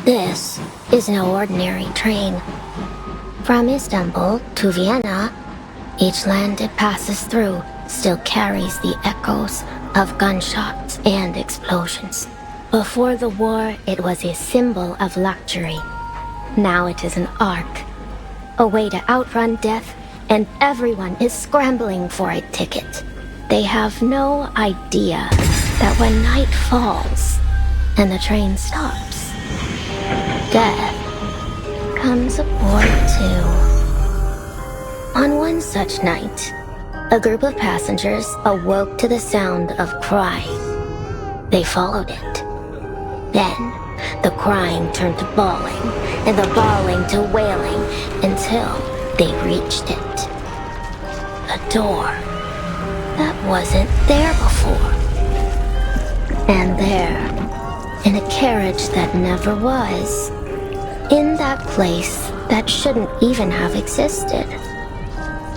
This is no ordinary train. From Istanbul to Vienna, each land it passes through still carries the echoes of gunshots and explosions. Before the war, it was a symbol of luxury. Now it is an ark, a way to outrun death, and everyone is scrambling for a ticket. They have no idea that when night falls and the train stops, death comes aboard too. On one such night, a group of passengers awoke to the sound of crying. They followed it. Then, the crying turned to bawling, and the bawling to wailing, until they reached it. A door that wasn't there before. And there, in a carriage that never was, in that place that shouldn't even have existed,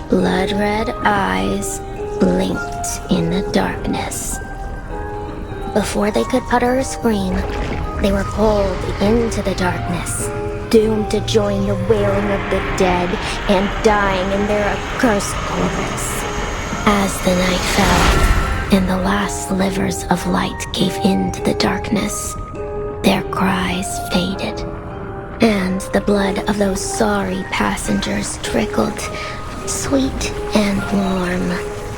blood-red eyes blinked in the darkness. Before they could utter a scream, they were pulled into the darkness, doomed to join the wailing of the dead and dying in their accursed corpse. As the night fell, and the last slivers of light gave in to the darkness, their cries faded, and the blood of those sorry passengers trickled, sweet and warm,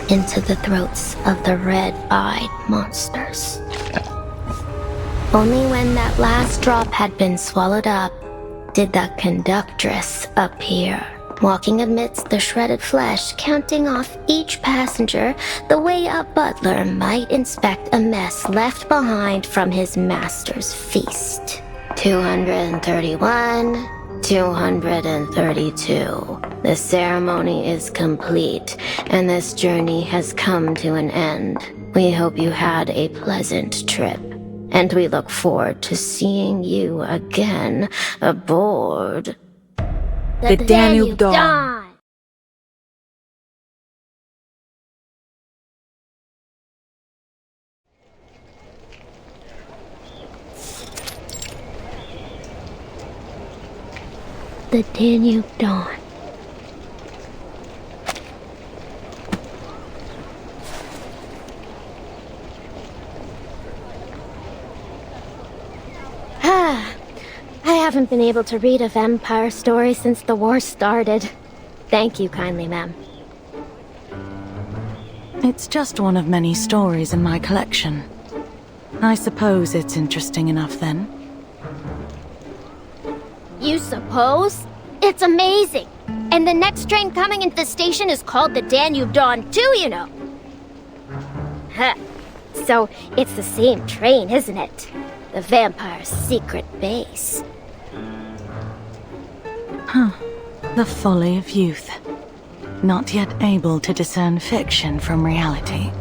into the throats of the red-eyed monsters. Only when that last drop had been swallowed up did the conductress appear, walking amidst the shredded flesh, counting off each passenger the way a butler might inspect a mess left behind from his master's feast. 231, 232. The ceremony is complete, and this journey has come to an end. We hope you had a pleasant trip, and we look forward to seeing you again aboard The Danube Dawn. The Danube Dawn. I haven't been able to read a vampire story since the war started. Thank you kindly, ma'am. It's just one of many stories in my collection. I suppose it's interesting enough then. You suppose? It's amazing! And the next train coming into the station is called the Danube Dawn too, you know. Huh. So, it's the same train, isn't it? The vampire's secret base. Huh. The folly of youth. Not yet able to discern fiction from reality.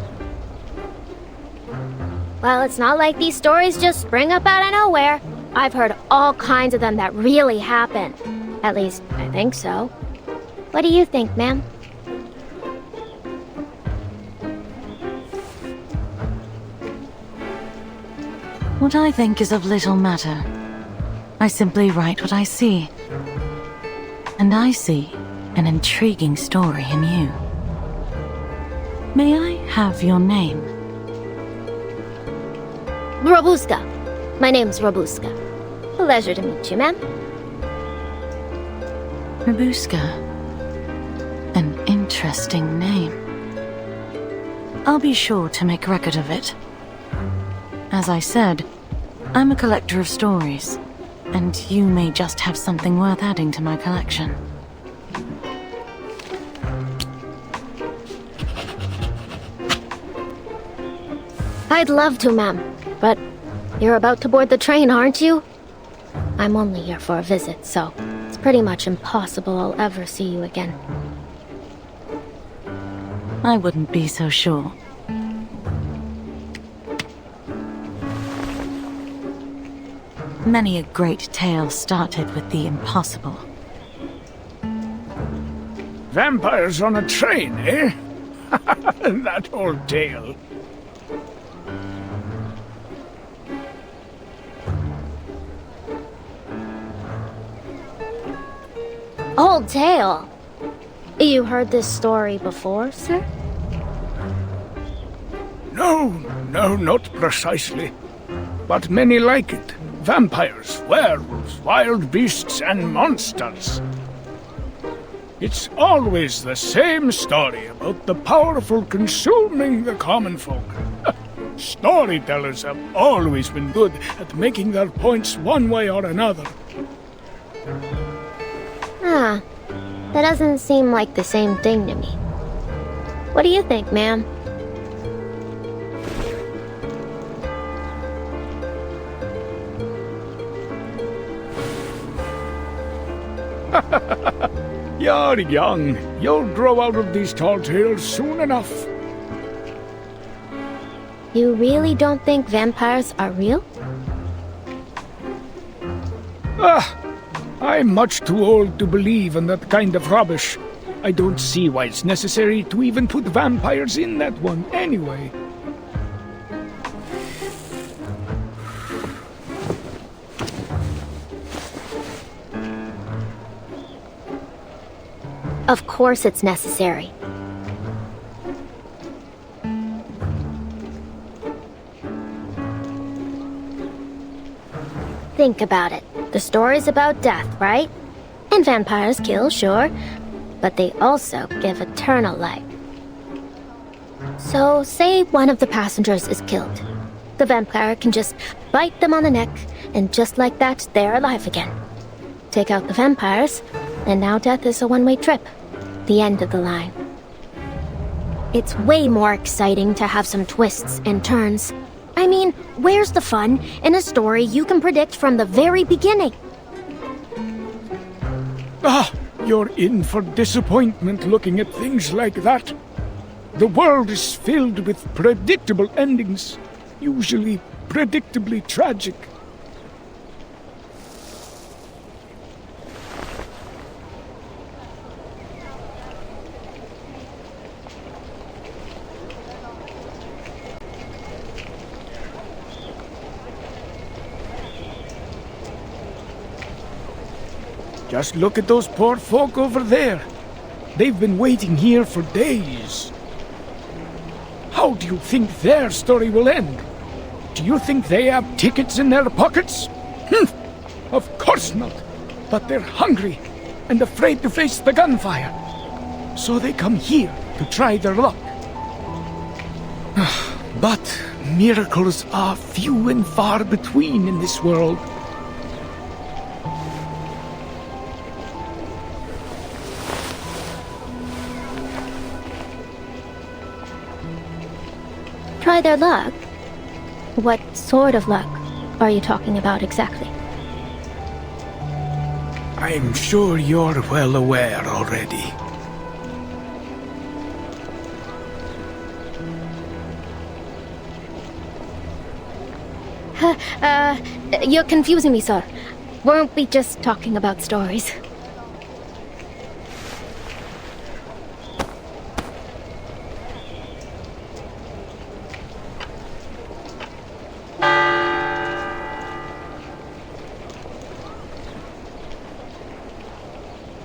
Well, it's not like these stories just spring up out of nowhere. I've heard all kinds of them that really happen. At least, I think so. What do you think, ma'am? What I think is of little matter. I simply write what I see. And I see an intriguing story in you. May I have your name? Robuska. My name's Robuska. Pleasure to meet you, ma'am. Robuska. An interesting name. I'll be sure to make record of it. As I said, I'm a collector of stories, and you may just have something worth adding to my collection. I'd love to, ma'am, but you're about to board the train, aren't you? I'm only here for a visit, so it's pretty much impossible I'll ever see you again. I wouldn't be so sure. Many a great tale started with the impossible. Vampires on a train, eh? That old tale. Old tale. You heard this story before, sir? No, not precisely. But many like it. Vampires, werewolves, wild beasts, and monsters. It's always the same story about the powerful consuming the common folk. Storytellers have always been good at making their points one way or another. Ah, that doesn't seem like the same thing to me. What do you think, ma'am? You're young. You'll grow out of these tall tales soon enough. You really don't think vampires are real? I'm much too old to believe in that kind of rubbish. I don't see why it's necessary to even put vampires in that one anyway. Of course it's necessary. Think about it. The story's about death, right? And vampires kill, sure, but they also give eternal life. So, say one of the passengers is killed. The vampire can just bite them on the neck, and just like that, they're alive again. Take out the vampires, and now death is a one-way trip. The end of the line. It's way more exciting to have some twists and turns. I mean, where's the fun in a story you can predict from the very beginning? You're in for disappointment looking at things like that. The world is filled with predictable endings, usually predictably tragic. Just look at those poor folk over there. They've been waiting here for days. How do you think their story will end? Do you think they have tickets in their pockets? Of course not. But they're hungry and afraid to face the gunfire. So they come here to try their luck. But miracles are few and far between in this world. Try their luck? What sort of luck are you talking about exactly? I'm sure you're well aware already. You're confusing me, sir. Weren't we just talking about stories?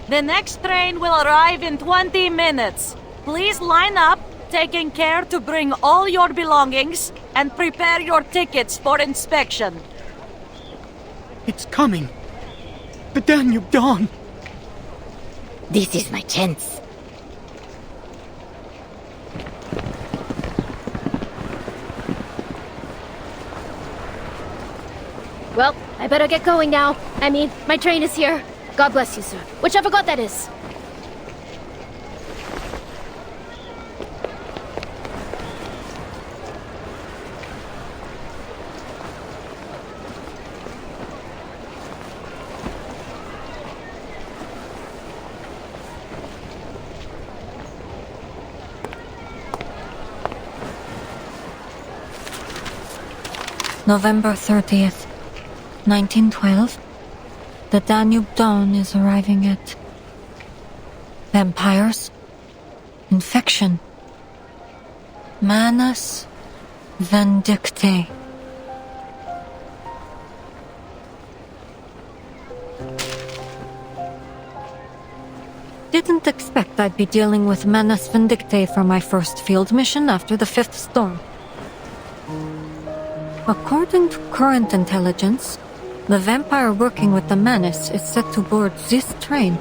The next train will arrive in 20 minutes. Please line up, taking care to bring all your belongings, and prepare your tickets for inspection. It's coming. The Danube Dawn. This is my chance. Well, I better get going now. I mean, my train is here. God bless you, sir. Whichever god that is. November 30th, 1912. The Danube Dawn is arriving at... Vampires? Infection? Manus Vindictae. didn't expect I'd be dealing with Manus Vindictae for my first field mission after the fifth storm. According to current intelligence, the vampire working with the Manus is set to board this train.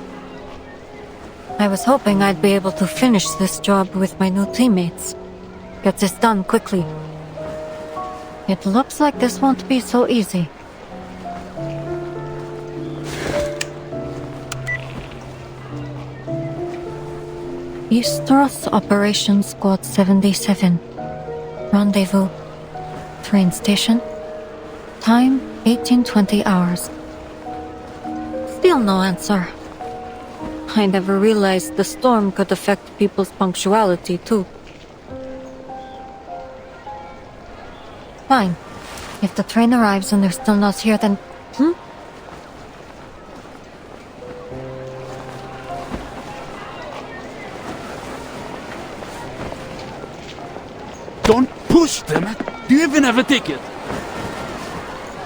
I was hoping I'd be able to finish this job with my new teammates. Get this done quickly. It looks like this won't be so easy. Eastros Operations Squad 77. Rendezvous. Train station. Time 1820 hours. Still no answer. I never realized the storm could affect people's punctuality too. Fine. If the train arrives and they're still not here, then... Don't push them! Do you even have a ticket?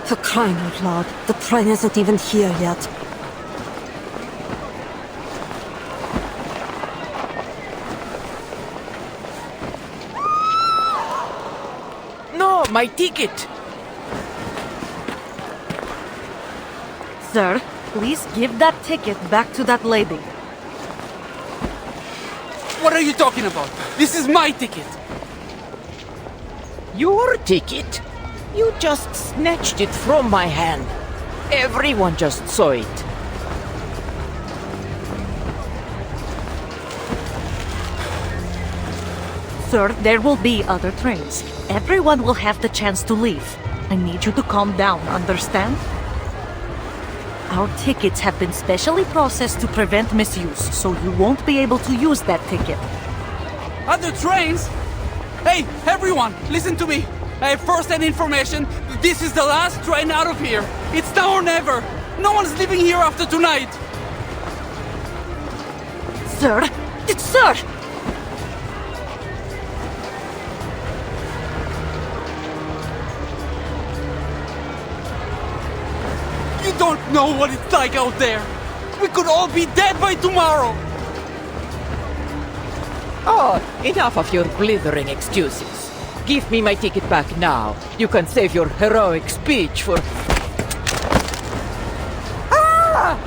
For crying out loud, the train isn't even here yet. No, my ticket! Sir, please give that ticket back to that lady. What are you talking about? This is my ticket! Your ticket? You just snatched it from my hand. Everyone just saw it. Sir, there will be other trains. Everyone will have the chance to leave. I need you to calm down, understand? Our tickets have been specially processed to prevent misuse, so you won't be able to use that ticket. Other trains? Hey, everyone, listen to me. I have first-hand information. This is the last train out of here. It's now or never. No one's leaving here after tonight. Sir? Sir! You don't know what it's like out there. We could all be dead by tomorrow. Oh, enough of your blithering excuses. Give me my ticket back now. You can save your heroic speech for... Ah!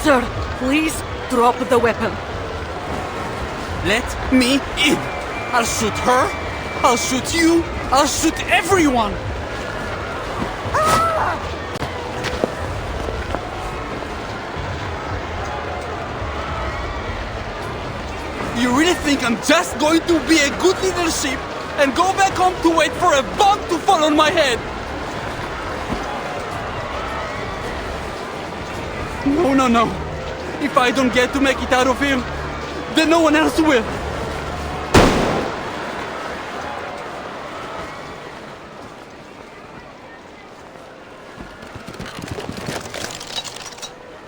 Sir, please drop the weapon. Let me in. I'll shoot her. I'll shoot you. I'll shoot everyone. You really think I'm just going to be a good leadership and go back home to wait for a bomb to fall on my head? No, no, no. If I don't get to make it out of here, then no one else will.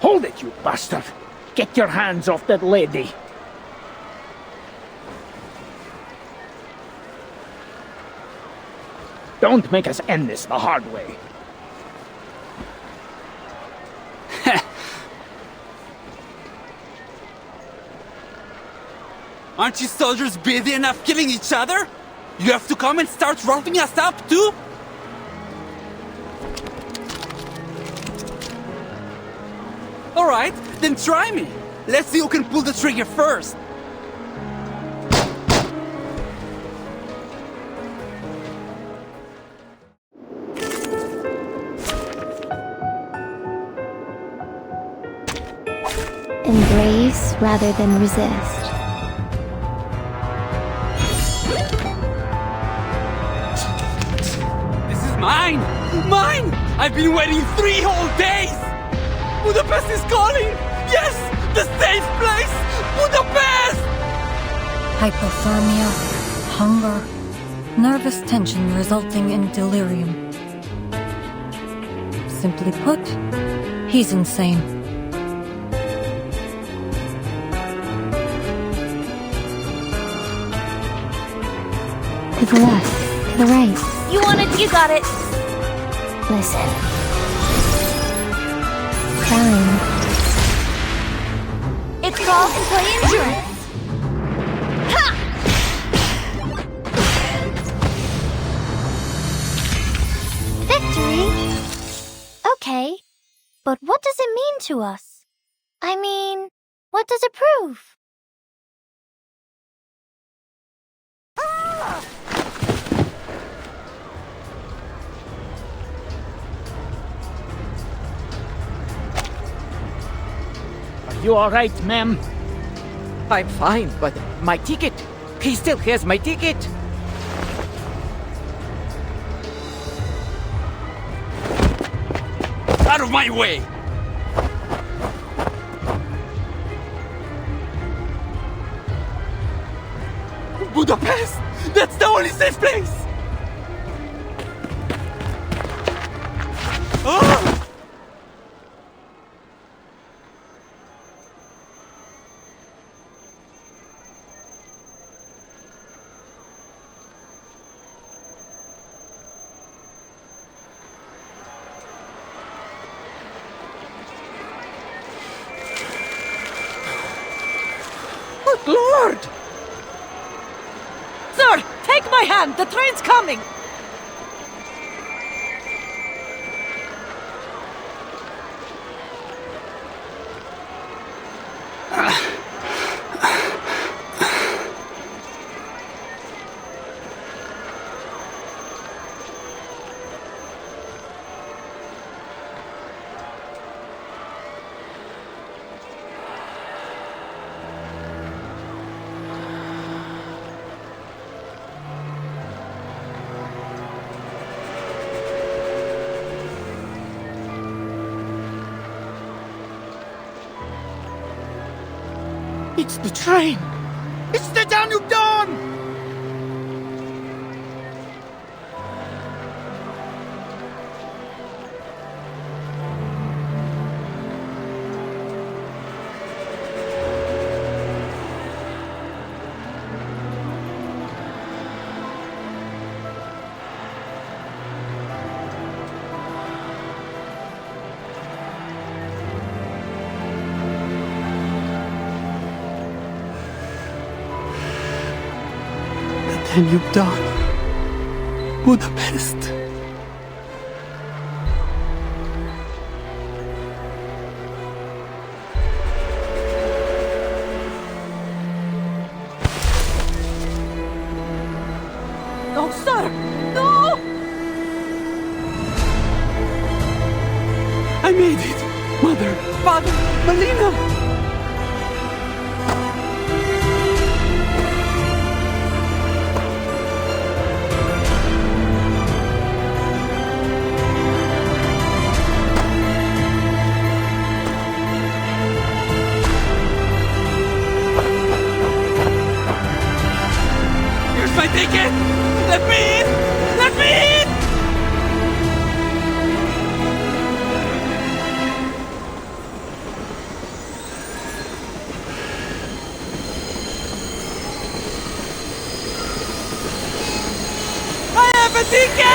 Hold it, you bastard! Get your hands off that lady! Don't make us end this the hard way. Aren't you soldiers busy enough killing each other? You have to come and start roughing us up too? Alright, then try me. Let's see who can pull the trigger first. Embrace rather than resist. This is mine! Mine! I've been waiting 3 whole days! Budapest is calling! Yes! The safe place! Budapest! Hypothermia, hunger, nervous tension resulting in delirium. Simply put, he's insane. To the left. To the right. You want it, you got it. Listen. Crime. It's called play insurance. Ha! Victory? Okay. But what does it mean to us? I mean, what does it prove? Are you all right, ma'am? I'm fine, but my ticket. He still has my ticket. Out of my way! Budapest! That's the only safe place! Ah! Good Lord! Sir, take my hand! The train's coming! It's the train! It's the Danube Dawn! Danube Dawn. Budapest. No, sir! No! I made it! Mother! Father! Melina! Here's my ticket! Let me in! Let me in! I have a ticket!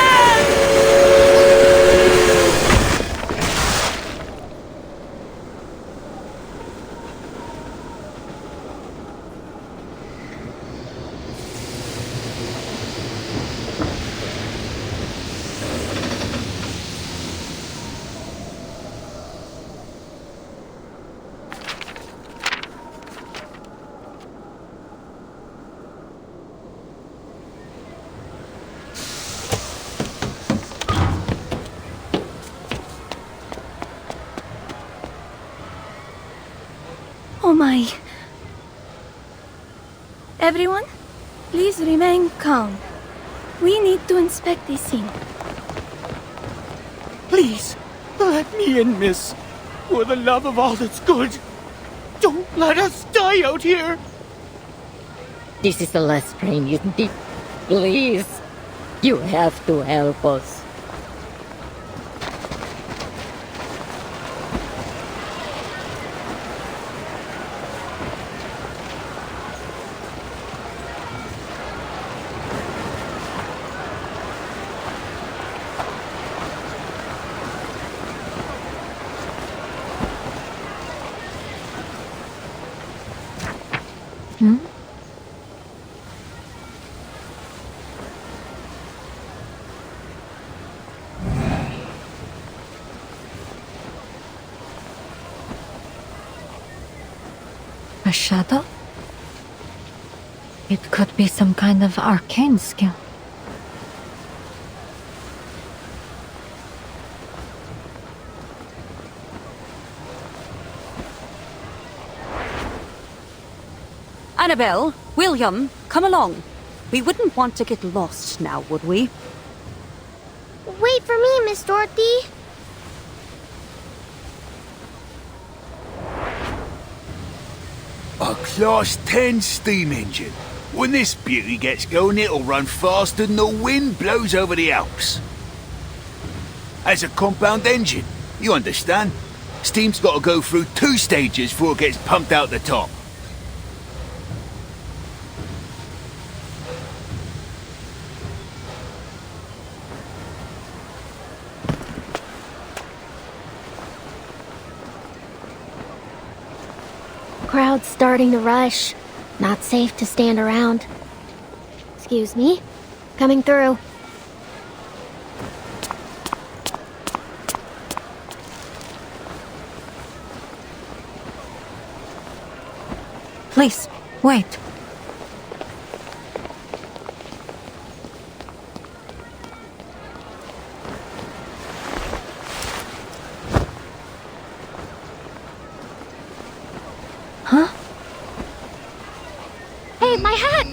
Oh my. Everyone, please remain calm. We need to inspect this scene. Please, let me in, miss. For the love of all that's good. Don't let us die out here. This is the last train you need. Please. You have to help us. A shadow? It could be some kind of arcane skill. Annabelle, William, come along. We wouldn't want to get lost now, would we? Wait for me, Miss Dorothy. A Class 10 steam engine. When this beauty gets going, it'll run faster than the wind blows over the Alps. As a compound engine, you understand? Steam's got to go through 2 stages before it gets pumped out the top. Crowd's starting to rush. Not safe to stand around. Excuse me. Coming through. Please, wait. Huh? Hey, my hat!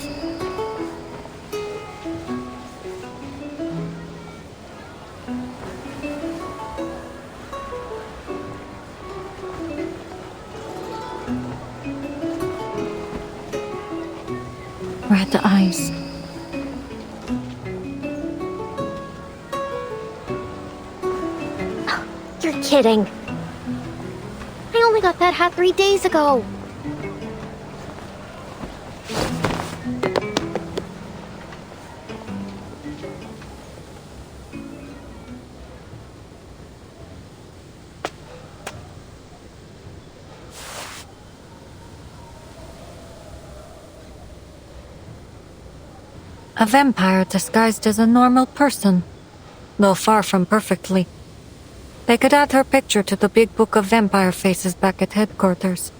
Red eyes. You're kidding. I only got that hat 3 days ago. A vampire disguised as a normal person, though far from perfectly. They could add her picture to the big book of vampire faces back at headquarters.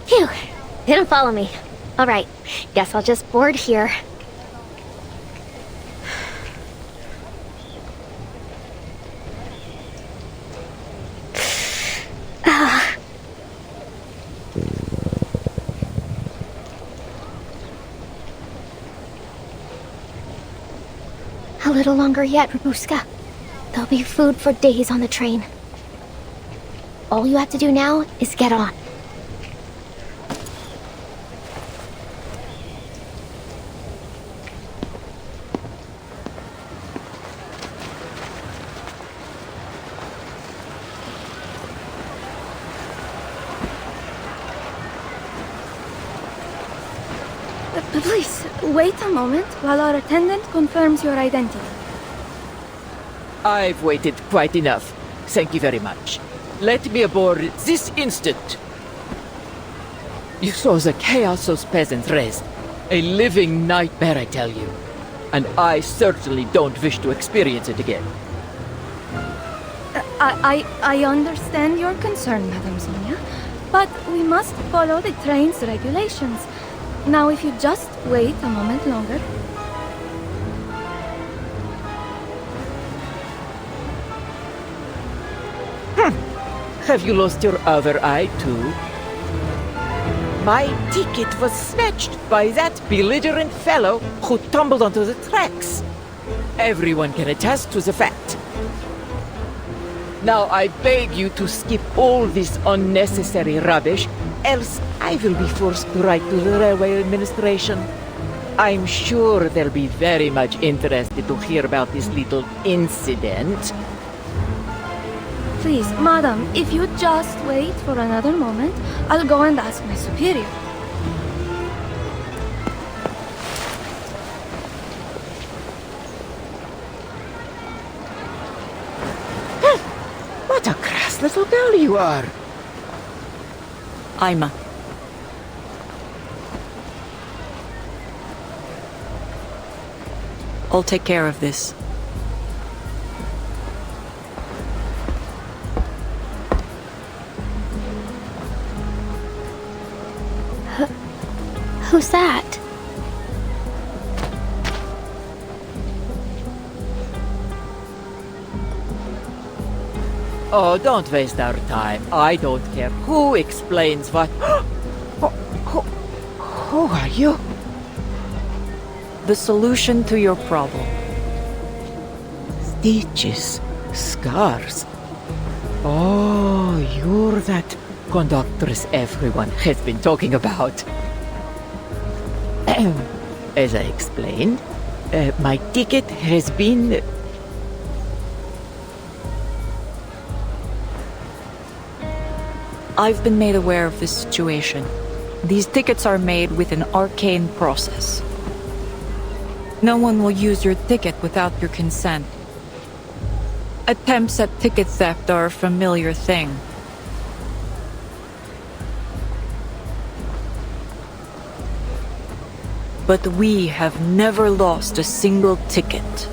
Phew, didn't follow me. Alright, guess I'll just board here. A little longer yet, Rabuska. There'll be food for days on the train. All you have to do now is get on. Please, wait a moment while our attendant confirms your identity. I've waited quite enough. Thank you very much. Let me aboard this instant. You saw the chaos those peasants raised. A living nightmare, I tell you. And I certainly don't wish to experience it again. I understand your concern, Madame Sonia, but we must follow the train's regulations. Now, if you just wait a moment longer. Have you lost your other eye, too? My ticket was snatched by that belligerent fellow who tumbled onto the tracks. Everyone can attest to the fact. Now I beg you to skip all this unnecessary rubbish, else I will be forced to write to the railway administration. I'm sure they'll be very much interested to hear about this little incident. Please, Madam, if you just wait for another moment, I'll go and ask my superior. What a crass little girl you are! Ima. I'll take care of this. Who's that? Oh, don't waste our time. I don't care who explains what. Who are you? The solution to your problem. Stitches, scars. Oh, you're that conductress everyone has been talking about. As I explained, my ticket has been... I've been made aware of this situation. These tickets are made with an arcane process. No one will use your ticket without your consent. Attempts at ticket theft are a familiar thing. But we have never lost a single ticket.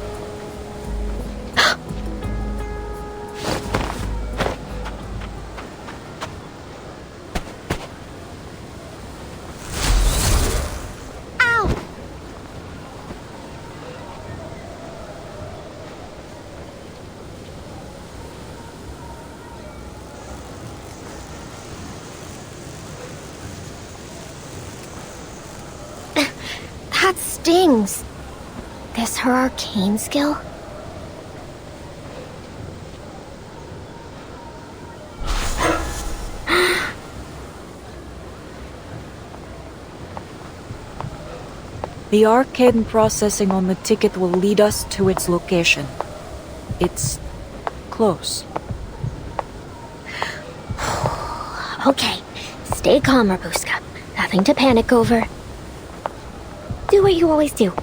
That stings. This her arcane skill? The arcane processing on the ticket will lead us to its location. It's close. Okay, stay calm, Rabuska. Nothing to panic over. Do what you always do.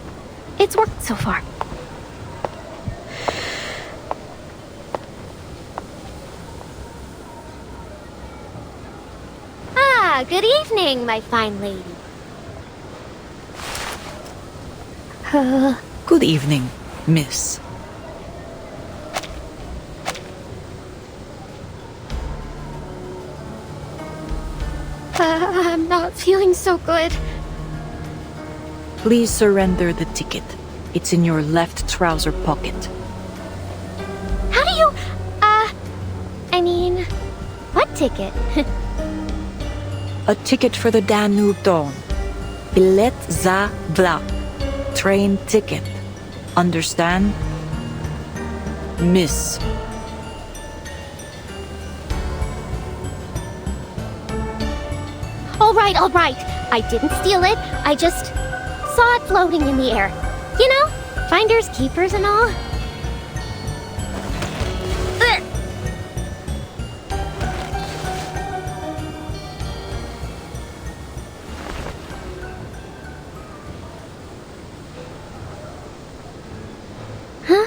It's worked so far. Ah, good evening, my fine lady. Good evening, miss. I'm not feeling so good. Please surrender the ticket. It's in your left trouser pocket. How do you, I mean, what ticket? A ticket for the Danube Dawn. Bilet za vlak. Train ticket. Understand? Miss. All right. I didn't steal it. I just saw it floating in the air. You know, finders keepers and all. Ugh. Huh?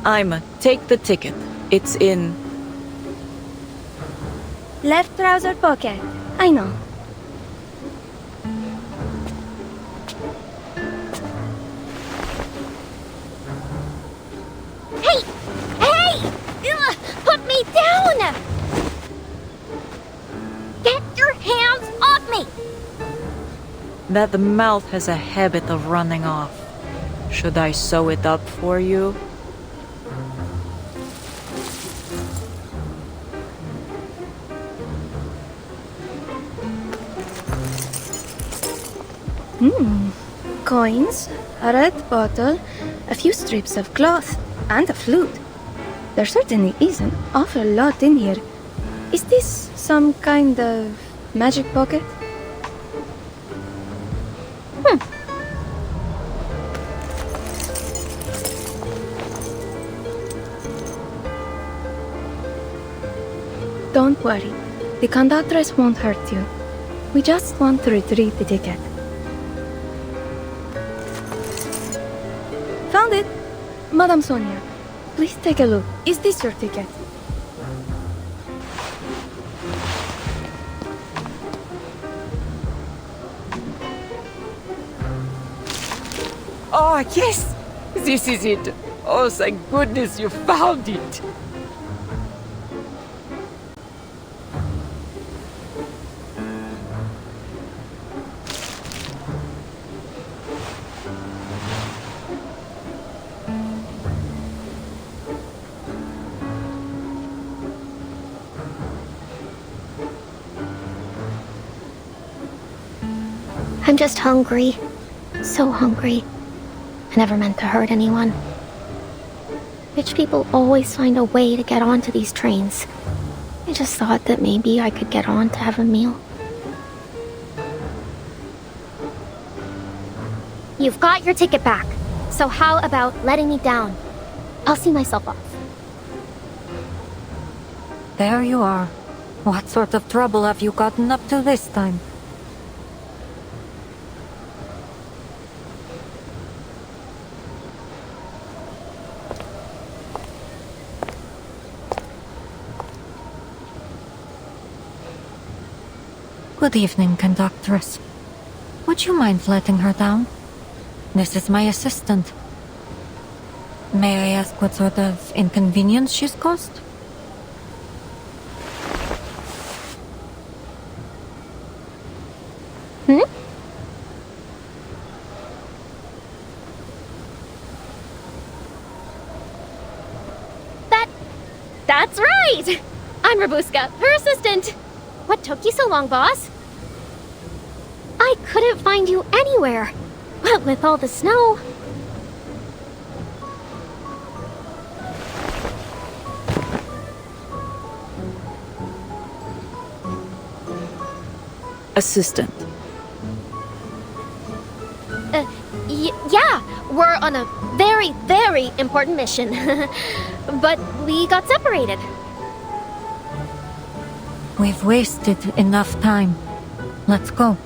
Ima, take the ticket. It's in... Left trouser pocket. I know. Hey! Hey! Ugh, put me down! Get your hands off me! That mouth has a habit of running off. Should I sew it up for you? Coins, a red bottle, a few strips of cloth, and a flute. There certainly is an awful lot in here. Is this some kind of magic pocket? Don't worry. The conductress won't hurt you. We just want to retrieve the ticket. Found it! Madame Sonia, please take a look. Is this your ticket? Oh, yes! This is it! Oh, thank goodness you found it! I'm just hungry. So hungry. I never meant to hurt anyone. Rich people always find a way to get onto these trains. I just thought that maybe I could get on to have a meal. You've got your ticket back. So how about letting me down? I'll see myself off. There you are. What sort of trouble have you gotten up to this time? Good evening, conductress. Would you mind letting her down? This is my assistant. May I ask what sort of inconvenience she's caused? That's right! I'm Rabuska, her assistant. What took you so long, boss? I couldn't find you anywhere. What with all the snow? Assistant. Yeah, we're on a very, very important mission. But we got separated. We've wasted enough time. Let's go.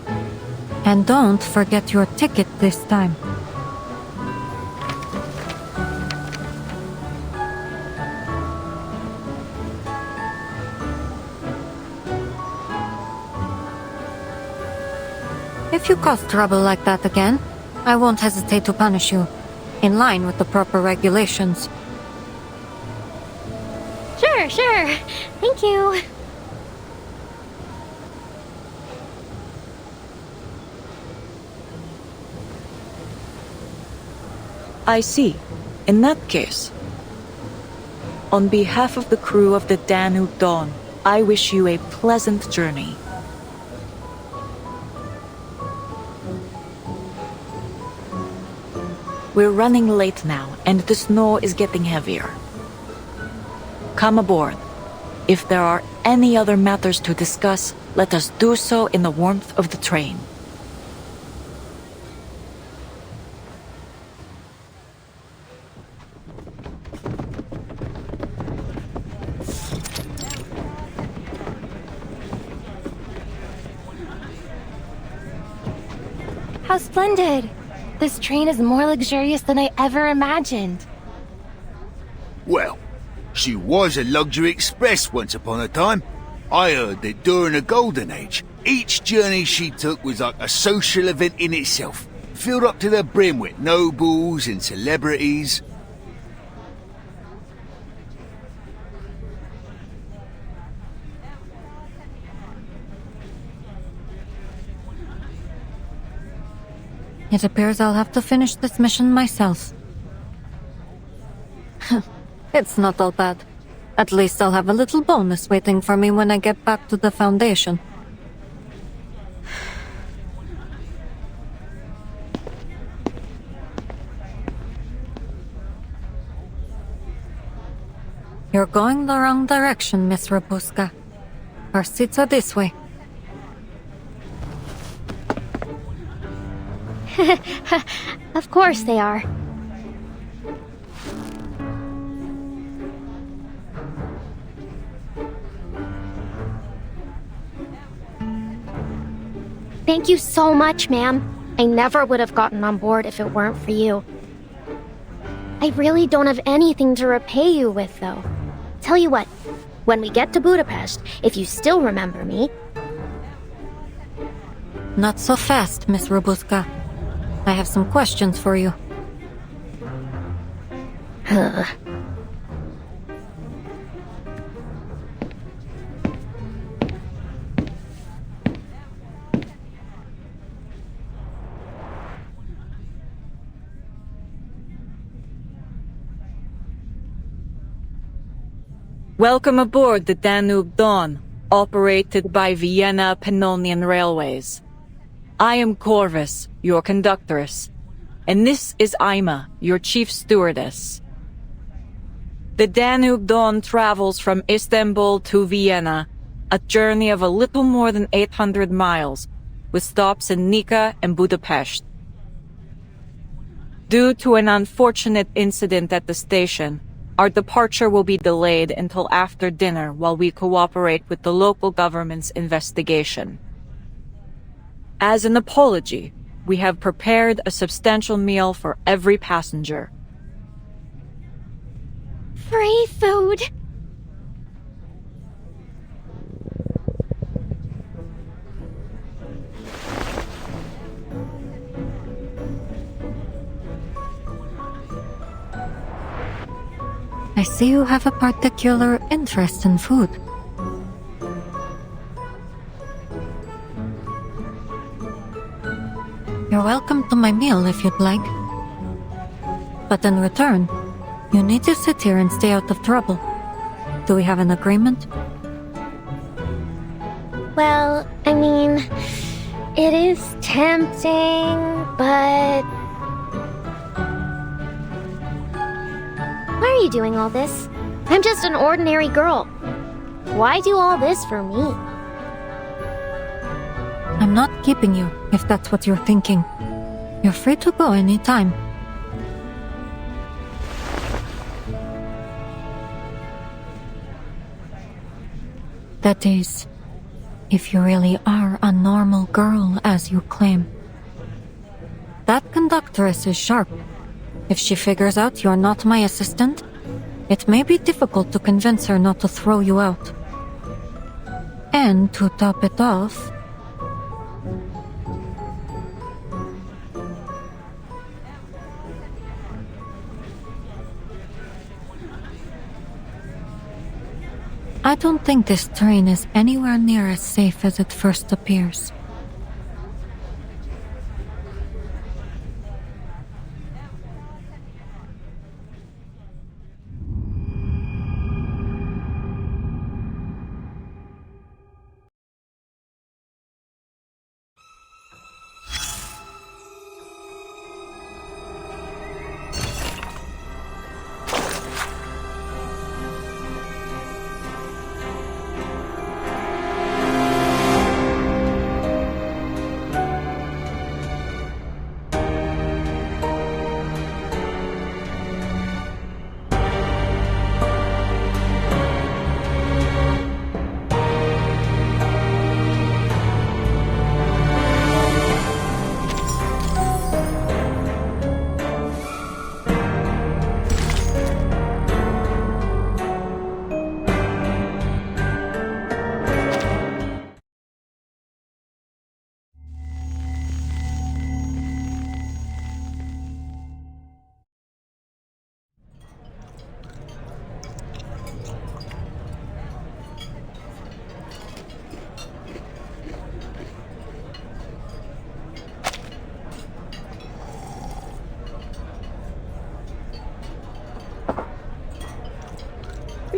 And don't forget your ticket this time. If you cause trouble like that again, I won't hesitate to punish you, in line with the proper regulations. Sure. Thank you. I see. In that case, on behalf of the crew of the Danube Dawn, I wish you a pleasant journey. We're running late now, and the snow is getting heavier. Come aboard. If there are any other matters to discuss, let us do so in the warmth of the train. How splendid! This train is more luxurious than I ever imagined. Well, she was a luxury express once upon a time. I heard that during the Golden Age, each journey she took was like a social event in itself, filled up to the brim with nobles and celebrities. It appears I'll have to finish this mission myself. It's not all bad. At least I'll have a little bonus waiting for me when I get back to the Foundation. You're going the wrong direction, Miss Rabuska. Our seats are this way. Of course they are. Thank you so much, ma'am. I never would have gotten on board if it weren't for you. I really don't have anything to repay you with, though. Tell you what, when we get to Budapest, if you still remember me... Not so fast, Miss Rabuska. I have some questions for you. Welcome aboard the Danube Dawn, operated by Vienna Pannonian Railways. I am Corvus, your conductress, and this is Ima, your chief stewardess. The Danube Dawn travels from Istanbul to Vienna, a journey of a little more than 800 miles, with stops in Nika and Budapest. Due to an unfortunate incident at the station, our departure will be delayed until after dinner while we cooperate with the local government's investigation. As an apology, we have prepared a substantial meal for every passenger. Free food! I see you have a particular interest in food. You're welcome to my meal if you'd like. But in return, you need to sit here and stay out of trouble. Do we have an agreement? Well, I mean, it is tempting, but... Why are you doing all this? I'm just an ordinary girl. Why do all this for me? I'm not keeping you, if that's what you're thinking. You're free to go anytime. That is, if you really are a normal girl as you claim. That conductress is sharp. If she figures out you're not my assistant, it may be difficult to convince her not to throw you out. And to top it off, I don't think this train is anywhere near as safe as it first appears.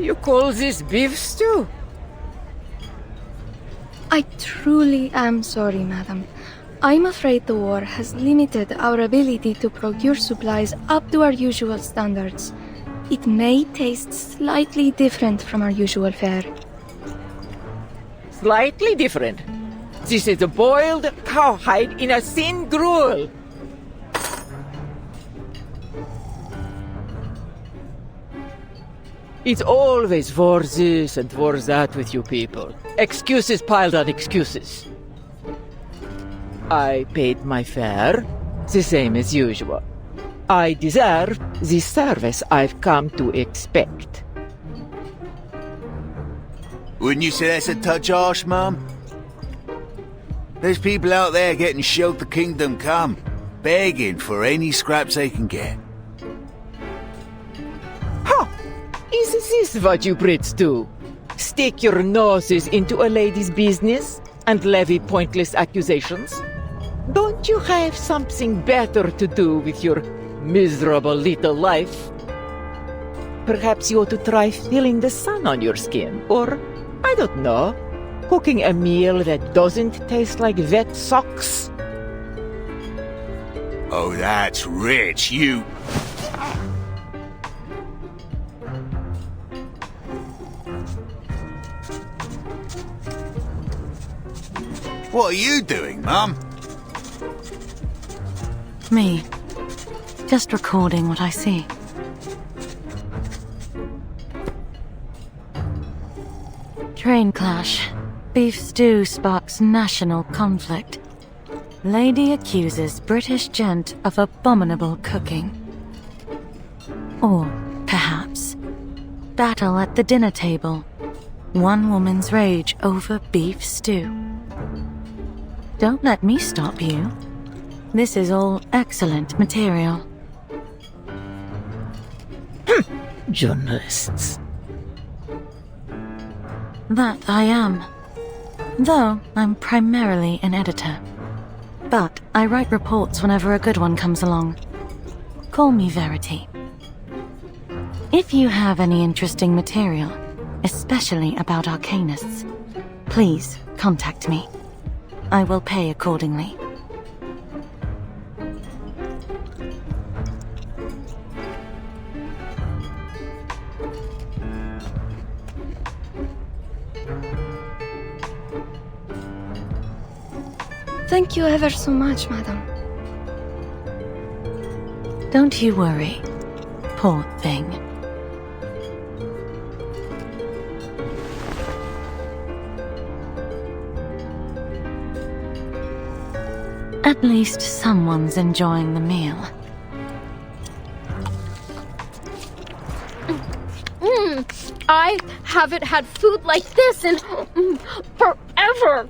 You call this beef stew? I truly am sorry, madam. I'm afraid the war has limited our ability to procure supplies up to our usual standards. It may taste slightly different from our usual fare. Slightly different. This is a boiled cowhide in a thin gruel. It's always for this and for that with you people. Excuses piled on excuses. I paid my fare, the same as usual. I deserve the service I've come to expect. Wouldn't you say that's a touch harsh, Mum? There's people out there getting showed the kingdom come, begging for any scraps they can get. Ha! Is this what you Brits do? Stick your noses into a lady's business and levy pointless accusations? Don't you have something better to do with your miserable little life? Perhaps you ought to try feeling the sun on your skin, or, I don't know, cooking a meal that doesn't taste like wet socks? Oh, that's rich, you... What are you doing, Mum? Me. Just recording what I see. Train clash. Beef stew sparks national conflict. Lady accuses British gent of abominable cooking. Or, perhaps, battle at the dinner table. One woman's rage over beef stew. Don't let me stop you. This is all excellent material. Journalists. That I am. Though I'm primarily an editor. But I write reports whenever a good one comes along. Call me Verity. If you have any interesting material, especially about Arcanists, please contact me. I will pay accordingly. Thank you ever so much, madam. Don't you worry, poor thing. At least someone's enjoying the meal. I haven't had food like this in forever.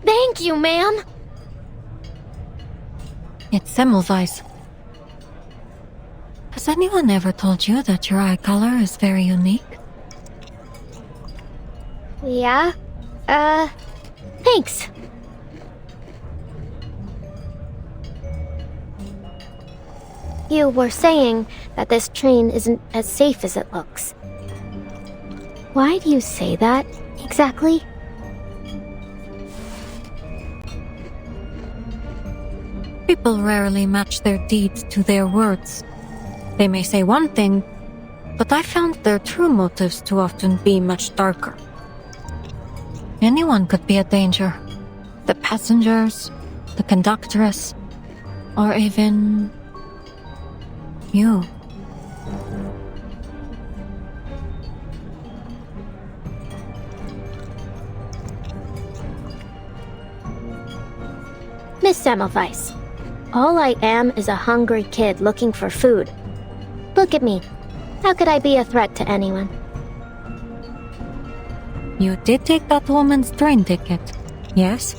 Thank you, ma'am. It's Semmelweis. Has anyone ever told you that your eye color is very unique? Yeah? Thanks. You were saying that this train isn't as safe as it looks. Why do you say that, exactly? People rarely match their deeds to their words. They may say one thing, but I found their true motives to often be much darker. Anyone could be a danger. The passengers, the conductress, or even you. Miss Semmelweis, all I am is a hungry kid looking for food. Look at me. How could I be a threat to anyone? You did take that woman's train ticket, yes?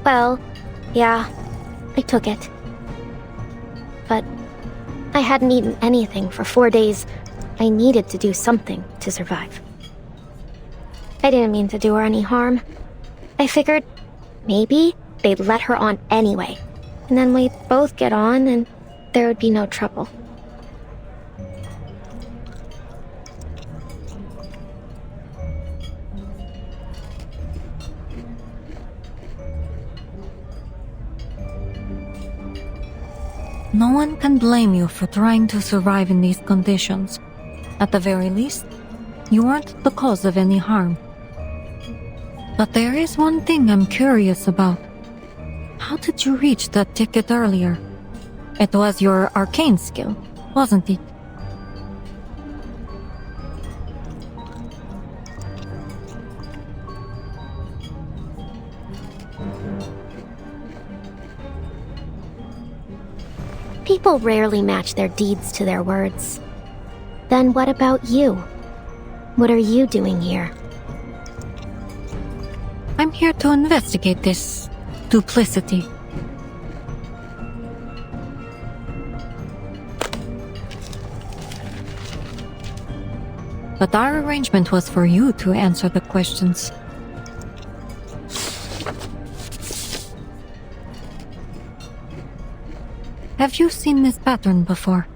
Well, yeah, I took it. hadn't eaten anything for 4 days, I needed to do something to survive. I didn't mean to do her any harm. I figured maybe they'd let her on anyway, and then we'd both get on and there would be no trouble. No one can blame you for trying to survive in these conditions. At the very least, you weren't the cause of any harm. But there is one thing I'm curious about. How did you reach that ticket earlier? It was your arcane skill, wasn't it? People rarely match their deeds to their words. Then what about you? What are you doing here? I'm here to investigate this duplicity. But our arrangement was for you to answer the questions. Have you seen this pattern before?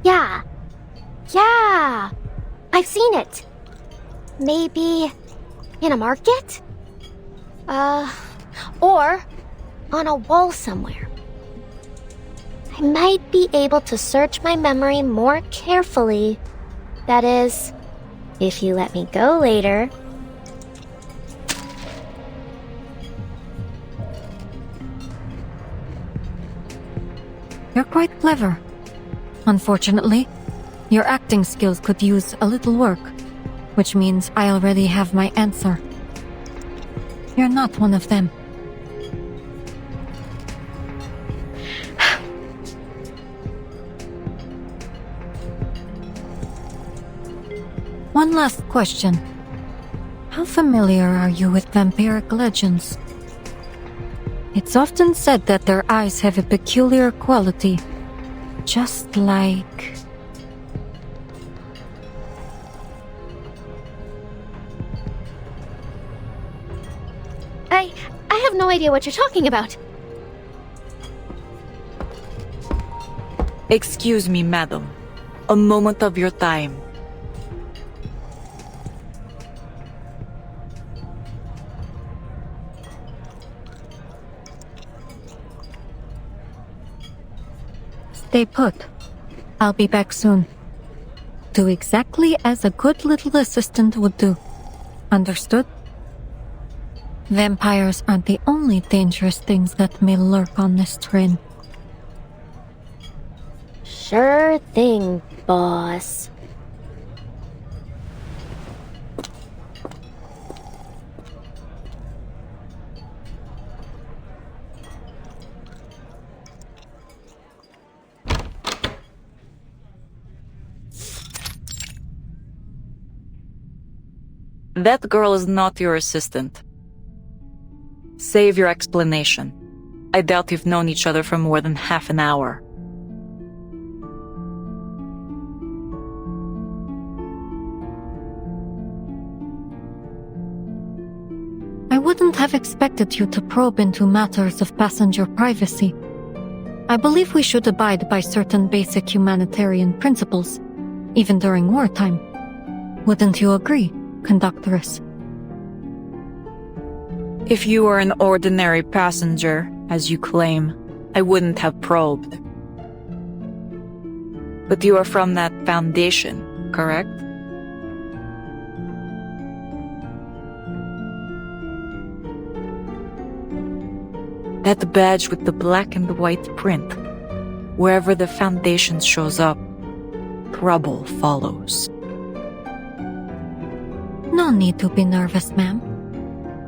Yeah. I've seen it. Maybe in a market? Or on a wall somewhere. I might be able to search my memory more carefully. That is, if you let me go later. You're quite clever. Unfortunately, your acting skills could use a little work, which means I already have my answer. You're not one of them. One last question. How familiar are you with vampiric legends? It's often said that their eyes have a peculiar quality, just like... I have no idea what you're talking about. Excuse me, madam. A moment of your time. Stay put. I'll be back soon. Do exactly as a good little assistant would do. Understood? Vampires aren't the only dangerous things that may lurk on this train. Sure thing, boss. That girl is not your assistant. Save your explanation. I doubt you've known each other for more than half an hour. I wouldn't have expected you to probe into matters of passenger privacy. I believe we should abide by certain basic humanitarian principles, even during wartime. Wouldn't you agree, Conductress? If you were an ordinary passenger, as you claim, I wouldn't have probed. But you are from that Foundation, correct? That badge with the black and white print. Wherever the Foundation shows up, trouble follows. No need to be nervous, ma'am.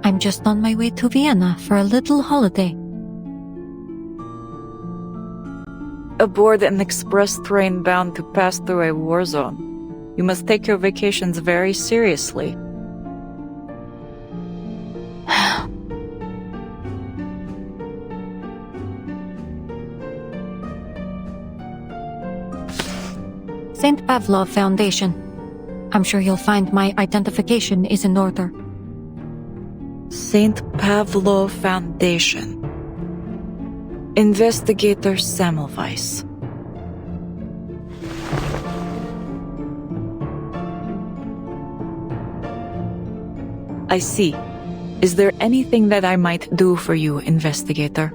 I'm just on my way to Vienna for a little holiday. Aboard an express train bound to pass through a war zone, you must take your vacations very seriously. St. Pavlov Foundation. I'm sure you'll find my identification is in order. St. Pavlov Foundation. Investigator Semmelweis. I see. Is there anything that I might do for you, Investigator?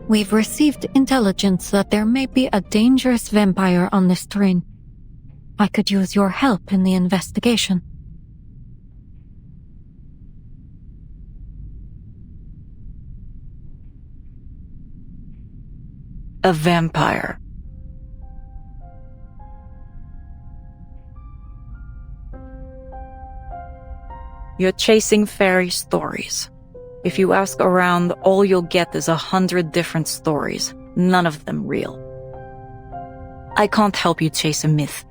We've received intelligence that there may be a dangerous vampire on this train. I could use your help in the investigation. A vampire. You're chasing fairy stories. If you ask around, all you'll get is 100 different stories, none of them real. I can't help you chase a myth.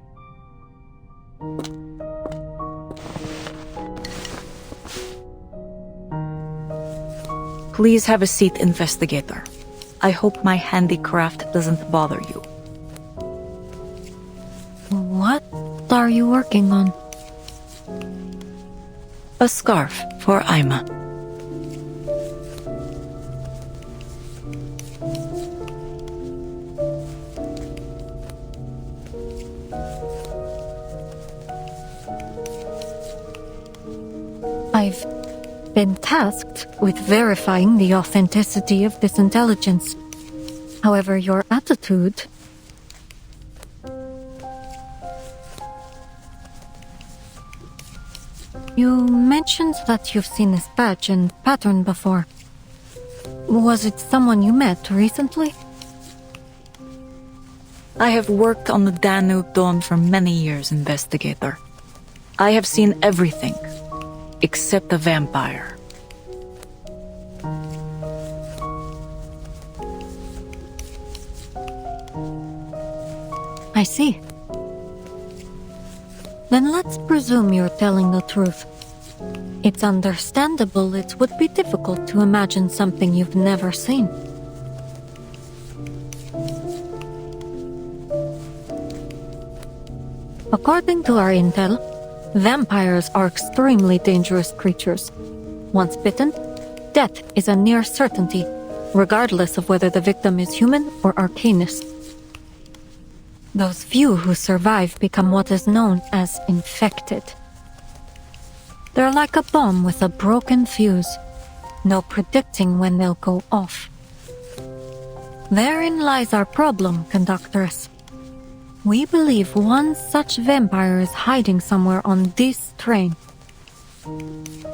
Please have a seat, Investigator. I hope my handicraft doesn't bother you. What are you working on? A scarf for Ima. I've been tasked with verifying the authenticity of this intelligence. However, your attitude... You mentioned that you've seen this badge and pattern before. Was it someone you met recently? I have worked on the Danube Dawn for many years, Investigator. I have seen everything, except a vampire. I see. Then let's presume you're telling the truth. It's understandable it would be difficult to imagine something you've never seen. According to our intel, vampires are extremely dangerous creatures. Once bitten, death is a near certainty, regardless of whether the victim is human or arcanist. Those few who survive become what is known as infected. They're like a bomb with a broken fuse. No predicting when they'll go off. Therein lies our problem, Conductress. We believe one such vampire is hiding somewhere on this train.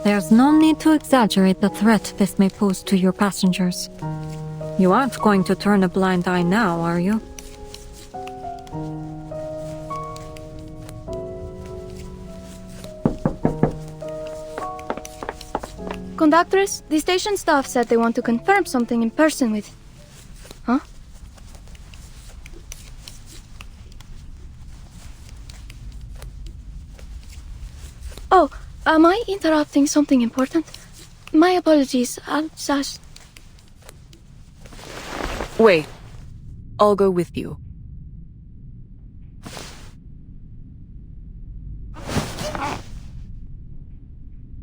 There's no need to exaggerate the threat this may pose to your passengers. You aren't going to turn a blind eye now, are you? Conductress, the station staff said they want to confirm something in person with... Huh? Oh, am I interrupting something important? My apologies, I'll just... Wait. I'll go with you.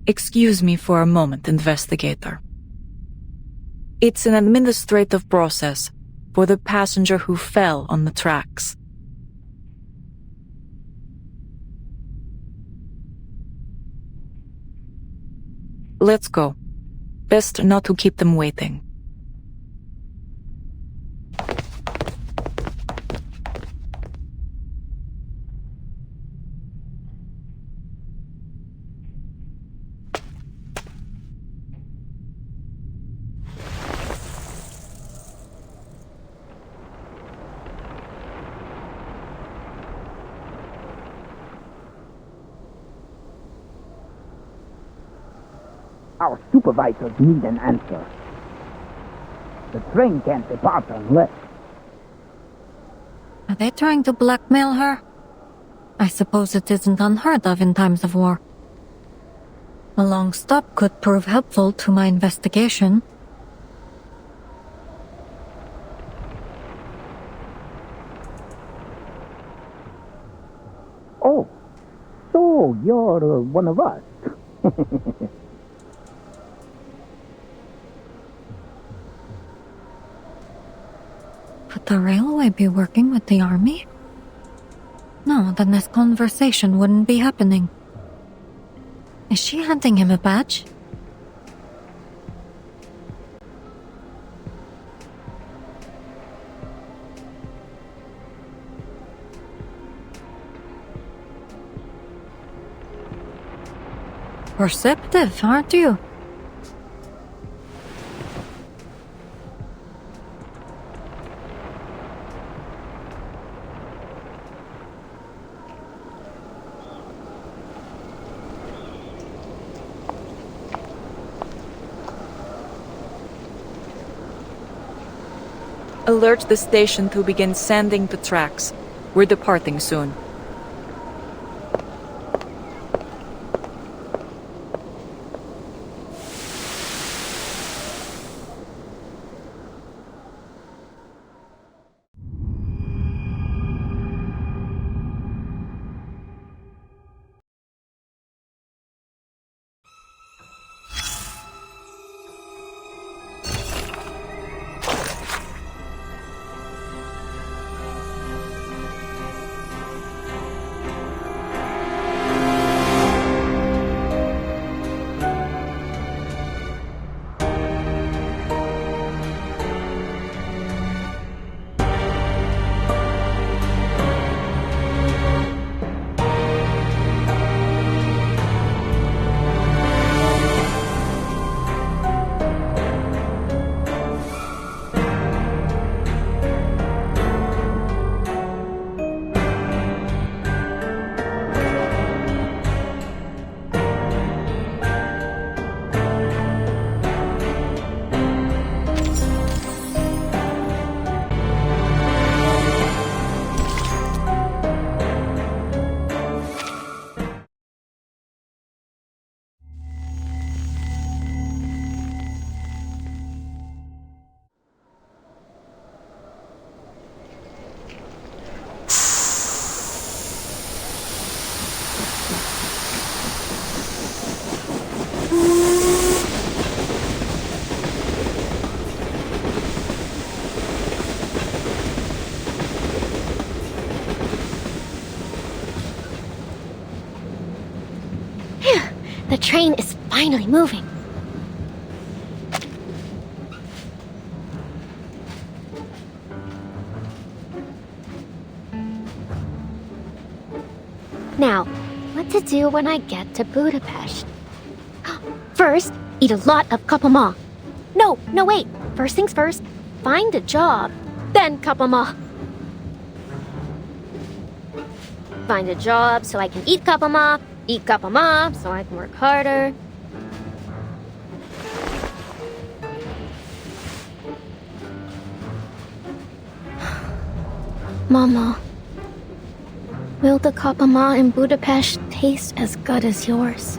Excuse me for a moment, Investigator. It's an administrative process for the passenger who fell on the tracks. Let's go. Best not to keep them waiting. Our supervisors need an answer. The train can't depart unless... Are they trying to blackmail her? I suppose it isn't unheard of in times of war. A long stop could prove helpful to my investigation. Oh, you're one of us. Would the railway be working with the army? No, then this conversation wouldn't be happening. Is she handing him a badge? Perceptive, aren't you? Alert the station to begin sanding the tracks. We're departing soon. The train is finally moving. Now, what to do when I get to Budapest? First, eat a lot of kapama. No, wait. First things first, find a job, then kapama. Find a job so I can eat kapama so I can work harder. Mama, will the kapama in Budapest taste as good as yours?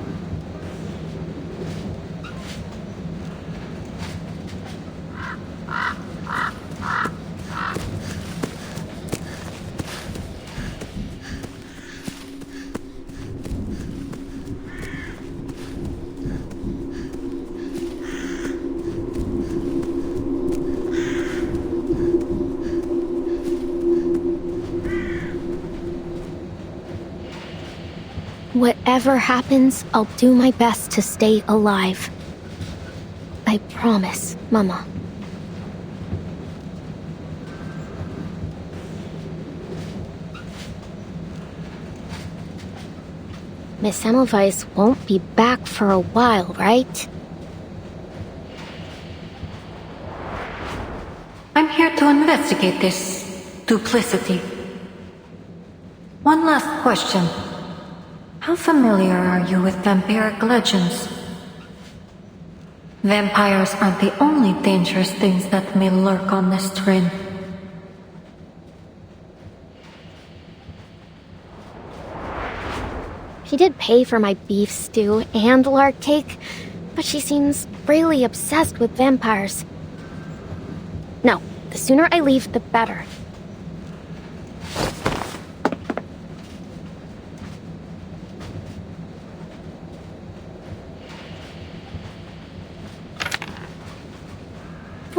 Whatever happens, I'll do my best to stay alive. I promise, Mama. Miss Semmelweis won't be back for a while, right? I'm here to investigate this duplicity. One last question. How familiar are you with vampiric legends? Vampires aren't the only dangerous things that may lurk on this train. She did pay for my beef stew and lark cake, but she seems really obsessed with vampires. No, the sooner I leave, the better.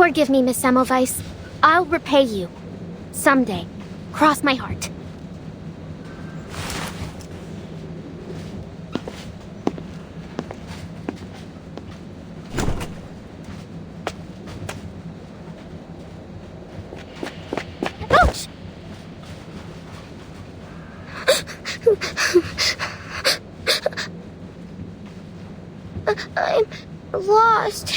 Forgive me, Miss Semmelweis. I'll repay you. Someday. Cross my heart. Ouch! I'm lost.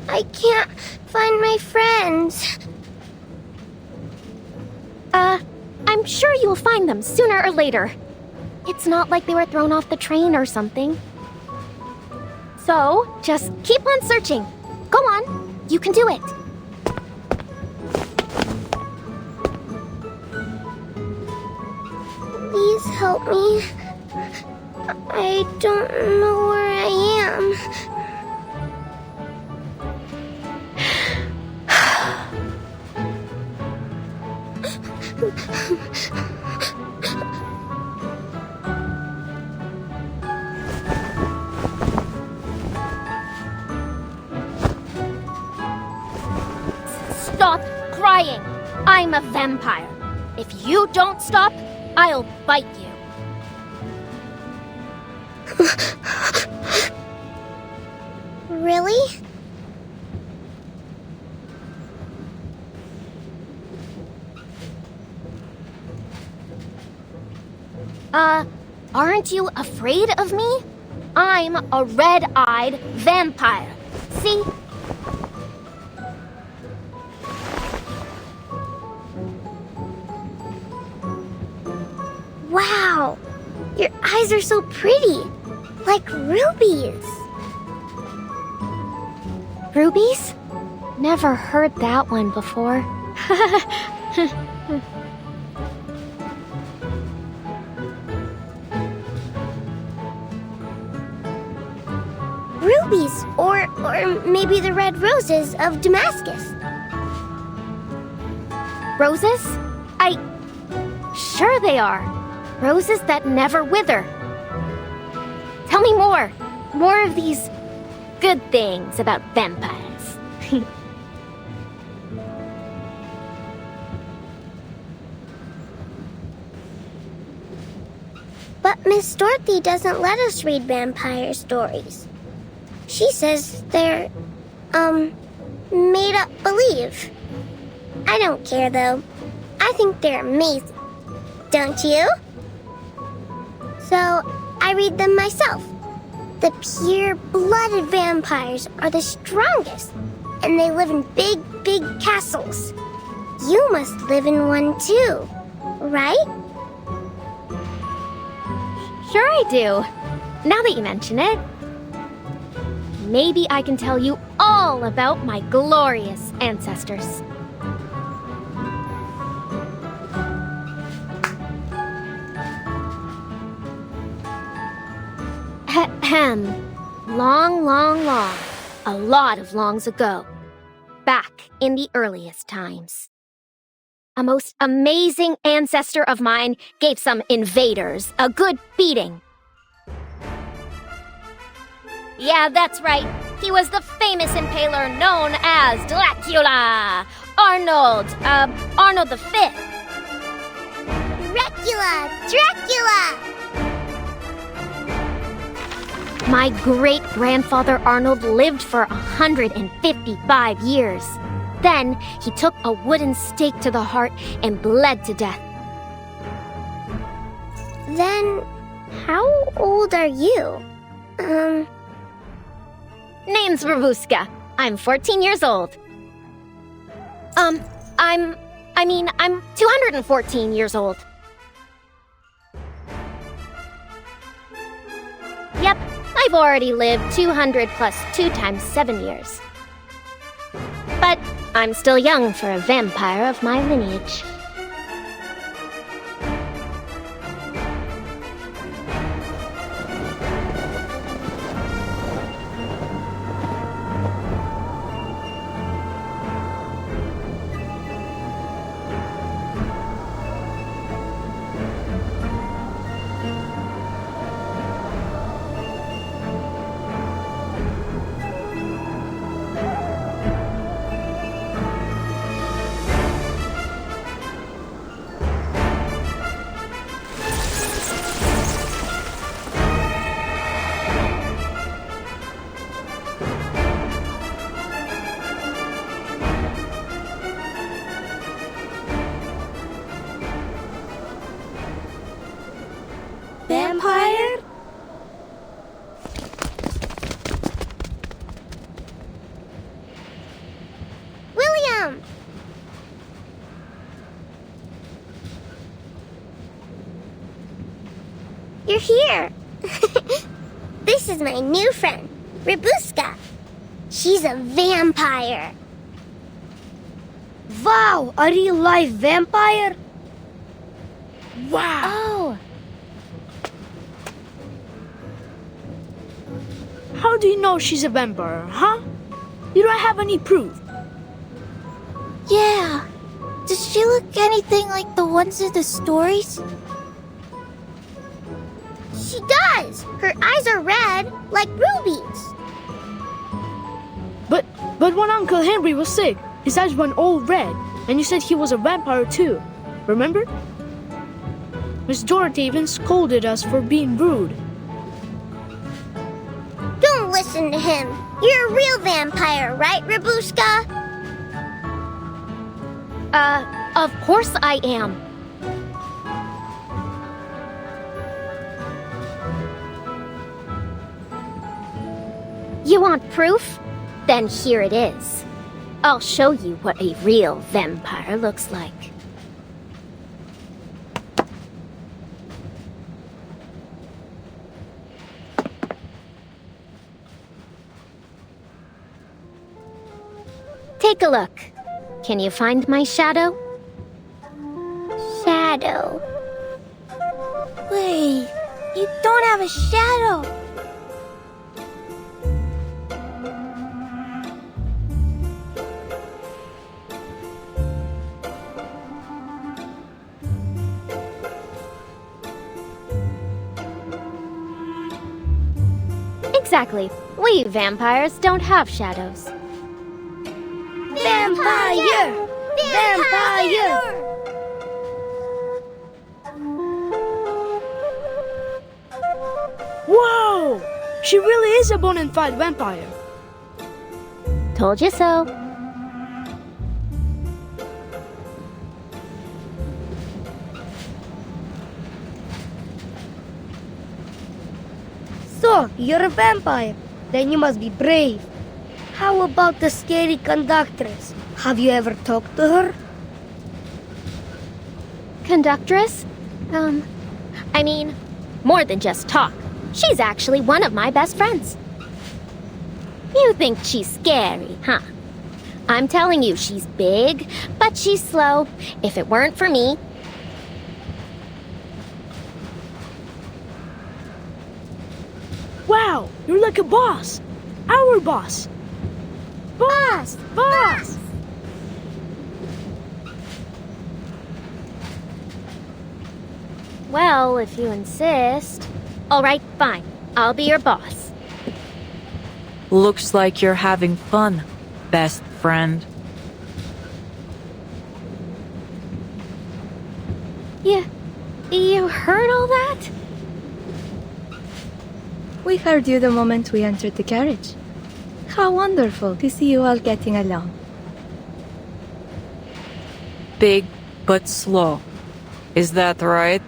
I can't find my friends. I'm sure you'll find them sooner or later. It's not like they were thrown off the train or something. So, just keep on searching. Go on, you can do it. Please help me. I don't know where I am. Stop crying. I'm a vampire. If you don't stop, I'll bite you. Really? Aren't you afraid of me? I'm a red-eyed vampire. See? Wow! Your eyes are so pretty. Like rubies. Rubies? Never heard that one before. Rubies, or maybe the red roses of Damascus. Roses? Sure they are. Roses that never wither. Tell me more. More of these good things about vampires. But Miss Dorothy doesn't let us read vampire stories. She says they're, made up believe. I don't care, though. I think they're amazing. Don't you? So, I read them myself. The pure-blooded vampires are the strongest, and they live in big, big castles. You must live in one too, right? Sure I do. Now that you mention it. Maybe I can tell you all about my glorious ancestors. Ahem. Long, long, long. A lot of longs ago. Back in the earliest times. A most amazing ancestor of mine gave some invaders a good beating. Yeah, that's right. He was the famous impaler known as Dracula. Arnold V. Dracula! My great-grandfather Arnold lived for 155 years. Then, he took a wooden stake to the heart and bled to death. Then, how old are you? Name's Ravuska. I'm 14 years old. I'm 214 years old. Yep, I've already lived 200 plus 2 times 7 years. But I'm still young for a vampire of my lineage. vampire? William! You're here. This is my new friend, Rabuska. She's a vampire. Wow, a real life vampire? Wow! Oh, How do you know she's a vampire, huh? You don't have any proof. yeah. Does she look anything like the ones in the stories? She does! Her eyes are red, like rubies. But when Uncle Henry was sick, his eyes went all red, and you said he was a vampire too. Remember? Miss Dorothy even scolded us for being rude. Don't listen to him. You're a real vampire, right, Rabuska? Of course I am. You want proof? Then here it is. I'll show you what a real vampire looks like. Take a look. Can you find my shadow? Shadow. Wait, you don't have a shadow. Exactly. We vampires don't have shadows. Vampire! Vampire! Whoa! She really is a bona fide vampire. Told you so. So, you're a vampire. Then you must be brave. How about the scary conductress? Have you ever talked to her? Conductress? I mean, more than just talk. She's actually one of my best friends. You think she's scary, huh? I'm telling you, she's big, but she's slow. If it weren't for me... Wow, you're like a boss. Our boss. Boss! Boss! Well, if you insist. All right, fine. I'll be your boss. Looks like you're having fun, best friend. You heard all that? We heard you the moment we entered the carriage. How wonderful to see you all getting along. Big but slow. Is that right?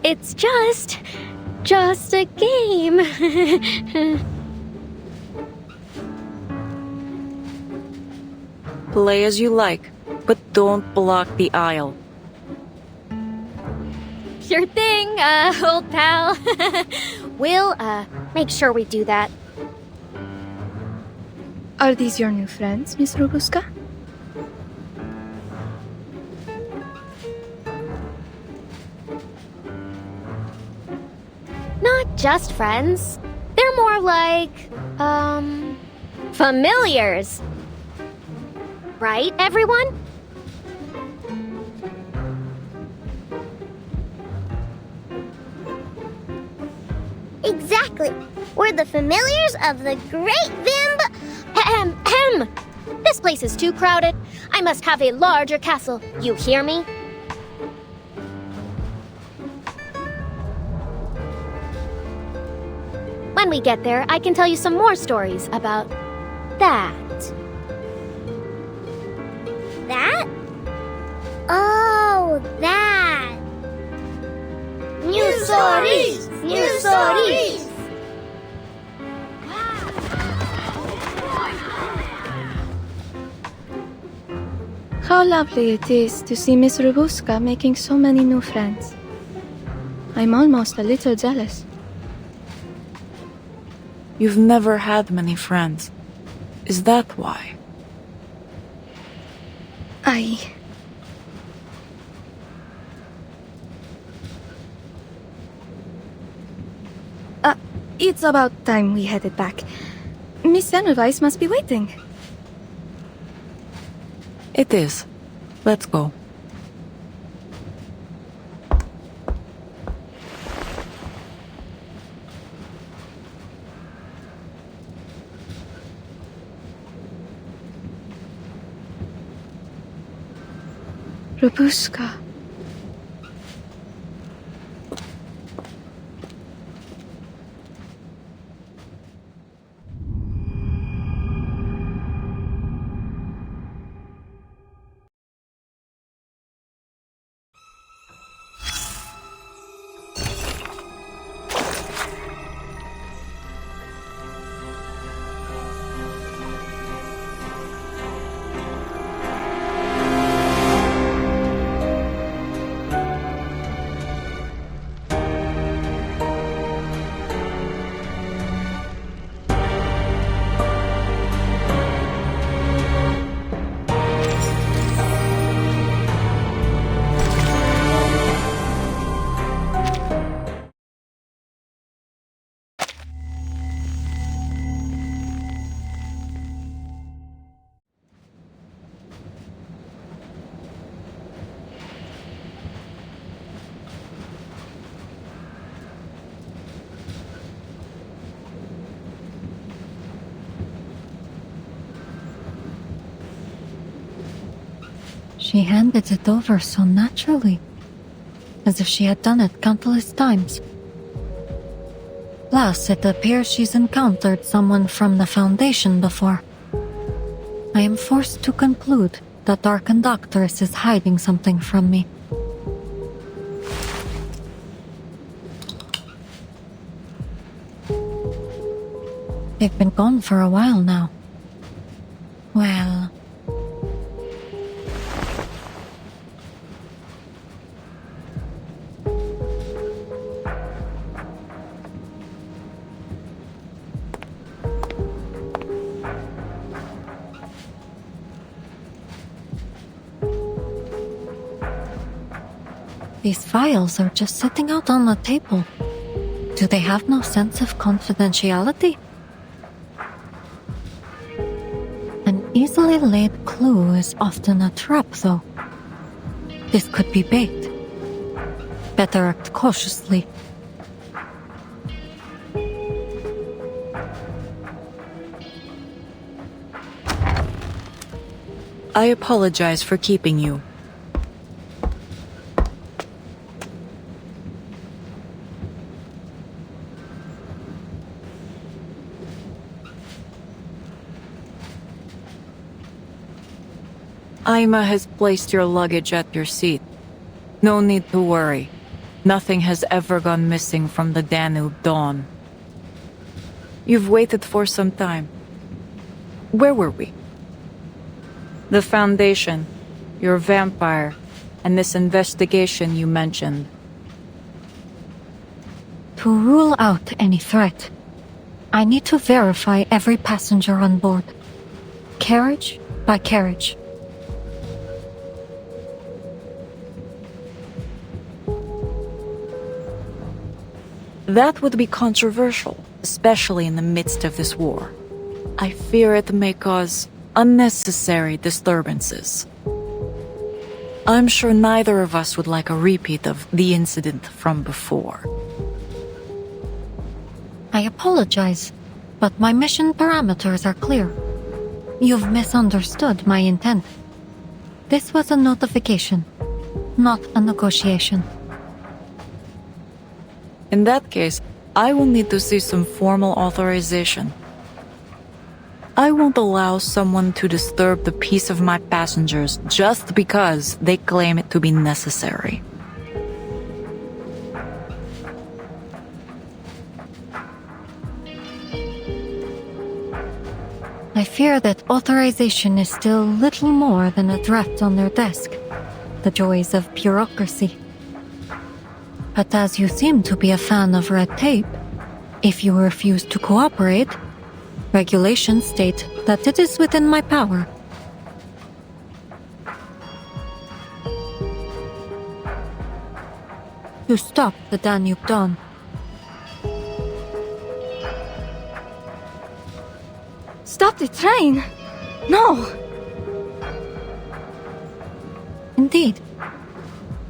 It's just a game. Play as you like, but don't block the aisle. Sure thing, old pal. We'll, make sure we do that. Are these your new friends, Miss Rabuska? Not just friends. They're more like, familiars. Right, everyone? Exactly. We're the familiars of the great Ahem. This place is too crowded. I must have a larger castle. You hear me? When we get there, I can tell you some more stories about that. That? Oh, that. stories! New stories! How lovely it is to see Miss Robuska making so many new friends. I'm almost a little jealous. You've never had many friends. Is that why? It's about time we headed back. Miss Semmelweis must be waiting. It is. Let's go. Robuska. She handed it over so naturally, as if she had done it countless times. Plus, it appears she's encountered someone from the Foundation before. I am forced to conclude that our conductress is hiding something from me. They've been gone for a while now. Well... These files are just sitting out on the table. Do they have no sense of confidentiality? An easily laid clue is often a trap, though. This could be bait. Better act cautiously. I apologize for keeping you. Aima has placed your luggage at your seat. No need to worry. Nothing has ever gone missing from the Danube Dawn. You've waited for some time. Where were we? The Foundation, your vampire, and this investigation you mentioned. To rule out any threat, I need to verify every passenger on board. Carriage by carriage. That would be controversial, especially in the midst of this war. I fear it may cause unnecessary disturbances. I'm sure neither of us would like a repeat of the incident from before. I apologize, but my mission parameters are clear. You've misunderstood my intent. This was a notification, not a negotiation. In that case, I will need to see some formal authorization. I won't allow someone to disturb the peace of my passengers just because they claim it to be necessary. I fear that authorization is still little more than a draft on their desk. The joys of bureaucracy. But as you seem to be a fan of red tape, if you refuse to cooperate, regulations state that it is within my power. To stop the Danube Dawn. Stop the train! No! Indeed.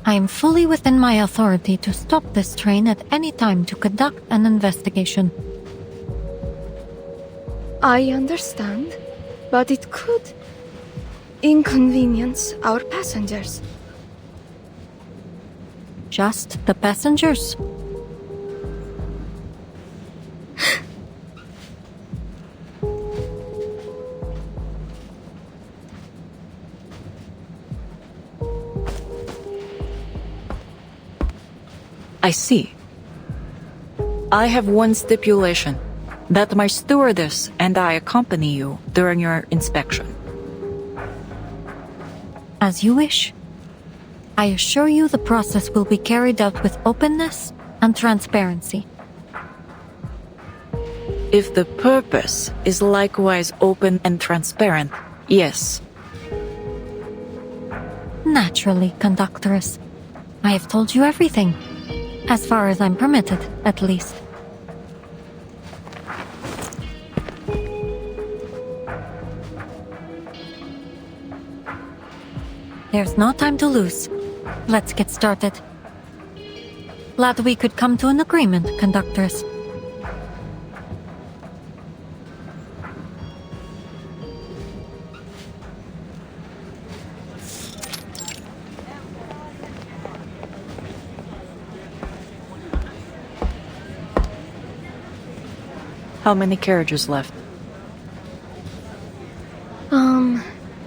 I am fully within my authority to stop this train at any time to conduct an investigation. I understand, but it could inconvenience our passengers. Just the passengers? I see. I have one stipulation, that my stewardess and I accompany you during your inspection. As you wish. I assure you the process will be carried out with openness and transparency. If the purpose is likewise open and transparent, yes. Naturally, Conductress. I have told you everything. As far as I'm permitted, at least. There's no time to lose. Let's get started. Glad we could come to an agreement, Conductress. How many carriages left?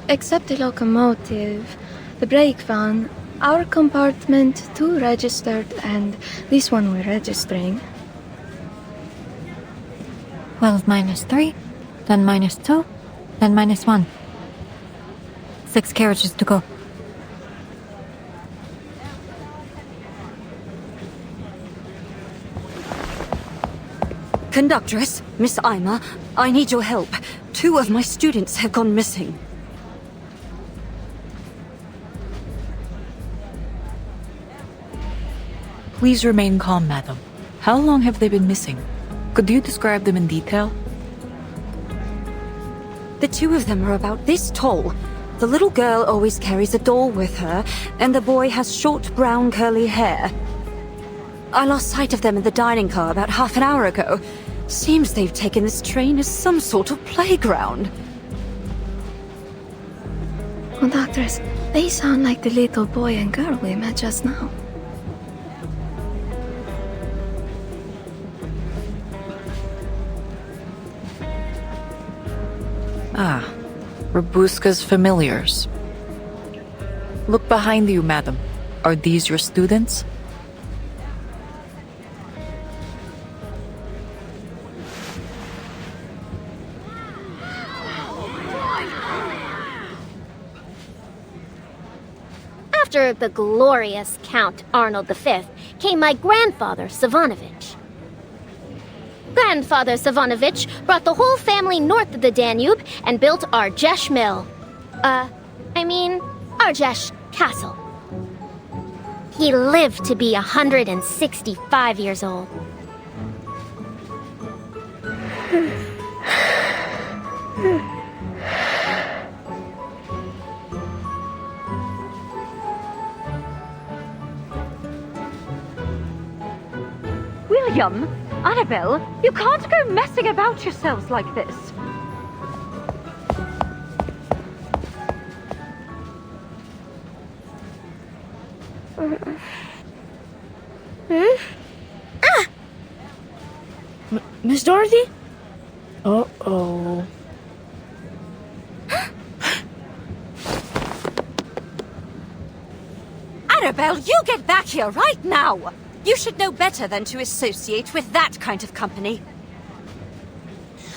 Except the locomotive, the brake van, our compartment 2 registered, and this one we're registering. 12 minus 3, then minus 2, then minus 1. 6 carriages to go. Conductress, Miss Ima, I need your help. 2 of my students have gone missing. Please remain calm, madam. How long have they been missing? Could you describe them in detail? The 2 of them are about this tall. The little girl always carries a doll with her, and the boy has short brown curly hair. I lost sight of them in the dining car about half an hour ago. Seems they've taken this train as some sort of playground. Conductress, they sound like the little boy and girl we met just now. Ah, Rabuska's familiars. Look behind you, madam. Are these your students? After the glorious Count Arnold V came my grandfather, Savanovich. Grandfather Savanovich brought the whole family north of the Danube and built Argesh Mill. Argesh Castle. He lived to be 165 years old. William, Annabelle, you can't go messing about yourselves like this. Miss Dorothy? Uh-oh. Annabelle, you get back here right now! You should know better than to associate with that kind of company.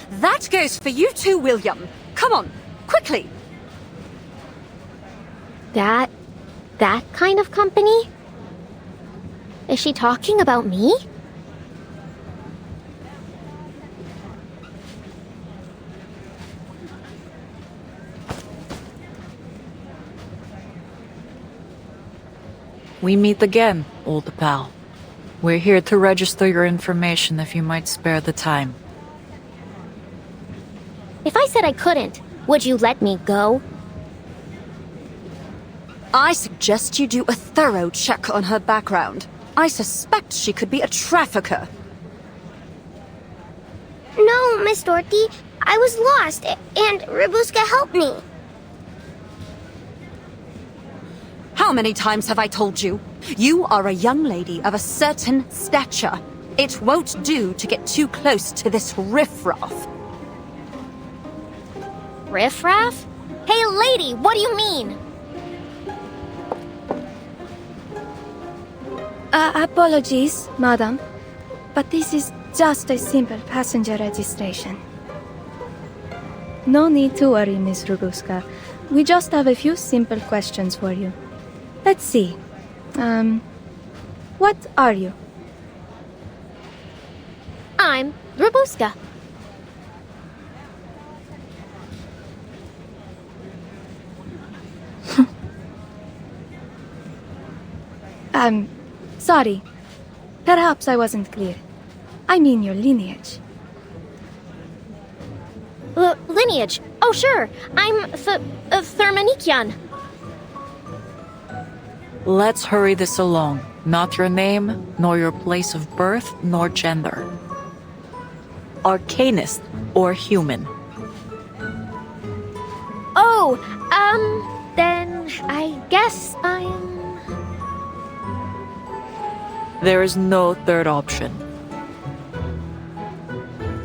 That goes for you too, William. Come on, quickly. That kind of company? Is she talking about me? We meet again, old pal. We're here to register your information if you might spare the time. If I said I couldn't, would you let me go? I suggest you do a thorough check on her background. I suspect she could be a trafficker. No, Miss Dorothy. I was lost, and Rabuska helped me. How many times have I told you? You are a young lady of a certain stature. It won't do to get too close to this riffraff. Riffraff? Hey, lady, what do you mean? Apologies, madam, but this is just a simple passenger registration. No need to worry, Miss Rabuska. We just have a few simple questions for you. Let's see. What are you? I'm Rabuska. Sorry. Perhaps I wasn't clear. I mean your lineage. Lineage? Oh, sure. I'm Thermanikian. Let's hurry this along. Not your name, nor your place of birth, nor gender. Arcanist or human? Oh, then I guess I'm... There is no third option.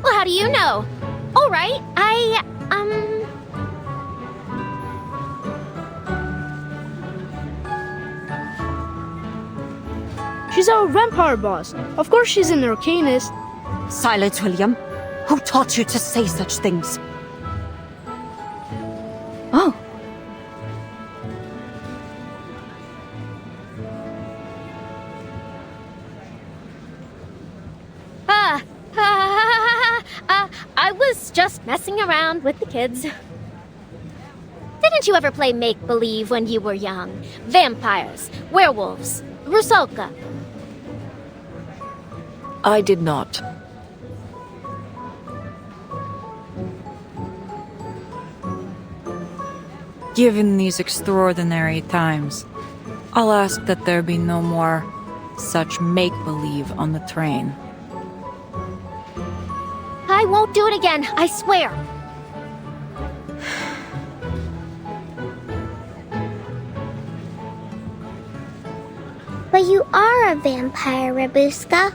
Well, how do you know? All right, She's our vampire boss. Of course she's an arcanist. Silence, William. Who taught you to say such things? Oh. I was just messing around with the kids. Didn't you ever play make-believe when you were young? Vampires, werewolves, Rusalka. I did not. Given these extraordinary times, I'll ask that there be no more such make-believe on the train. I won't do it again, I swear. But you are a vampire, Rabuska.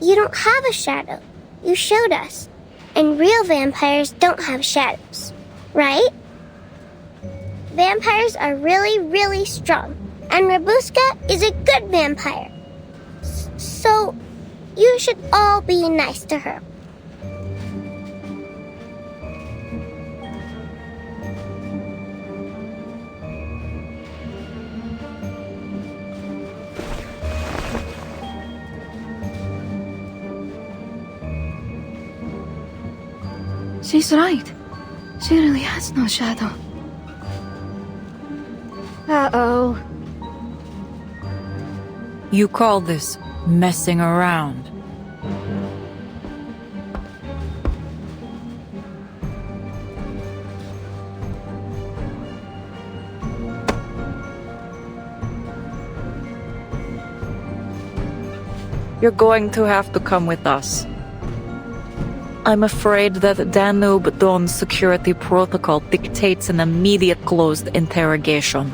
You don't have a shadow. You showed us. And real vampires don't have shadows, right? Vampires are really, really strong. And Rabuska is a good vampire. So, you should all be nice to her. She's right. She really has no shadow. Uh-oh. You call this messing around? You're going to have to come with us. I'm afraid that Danube Dawn's security protocol dictates an immediate closed interrogation.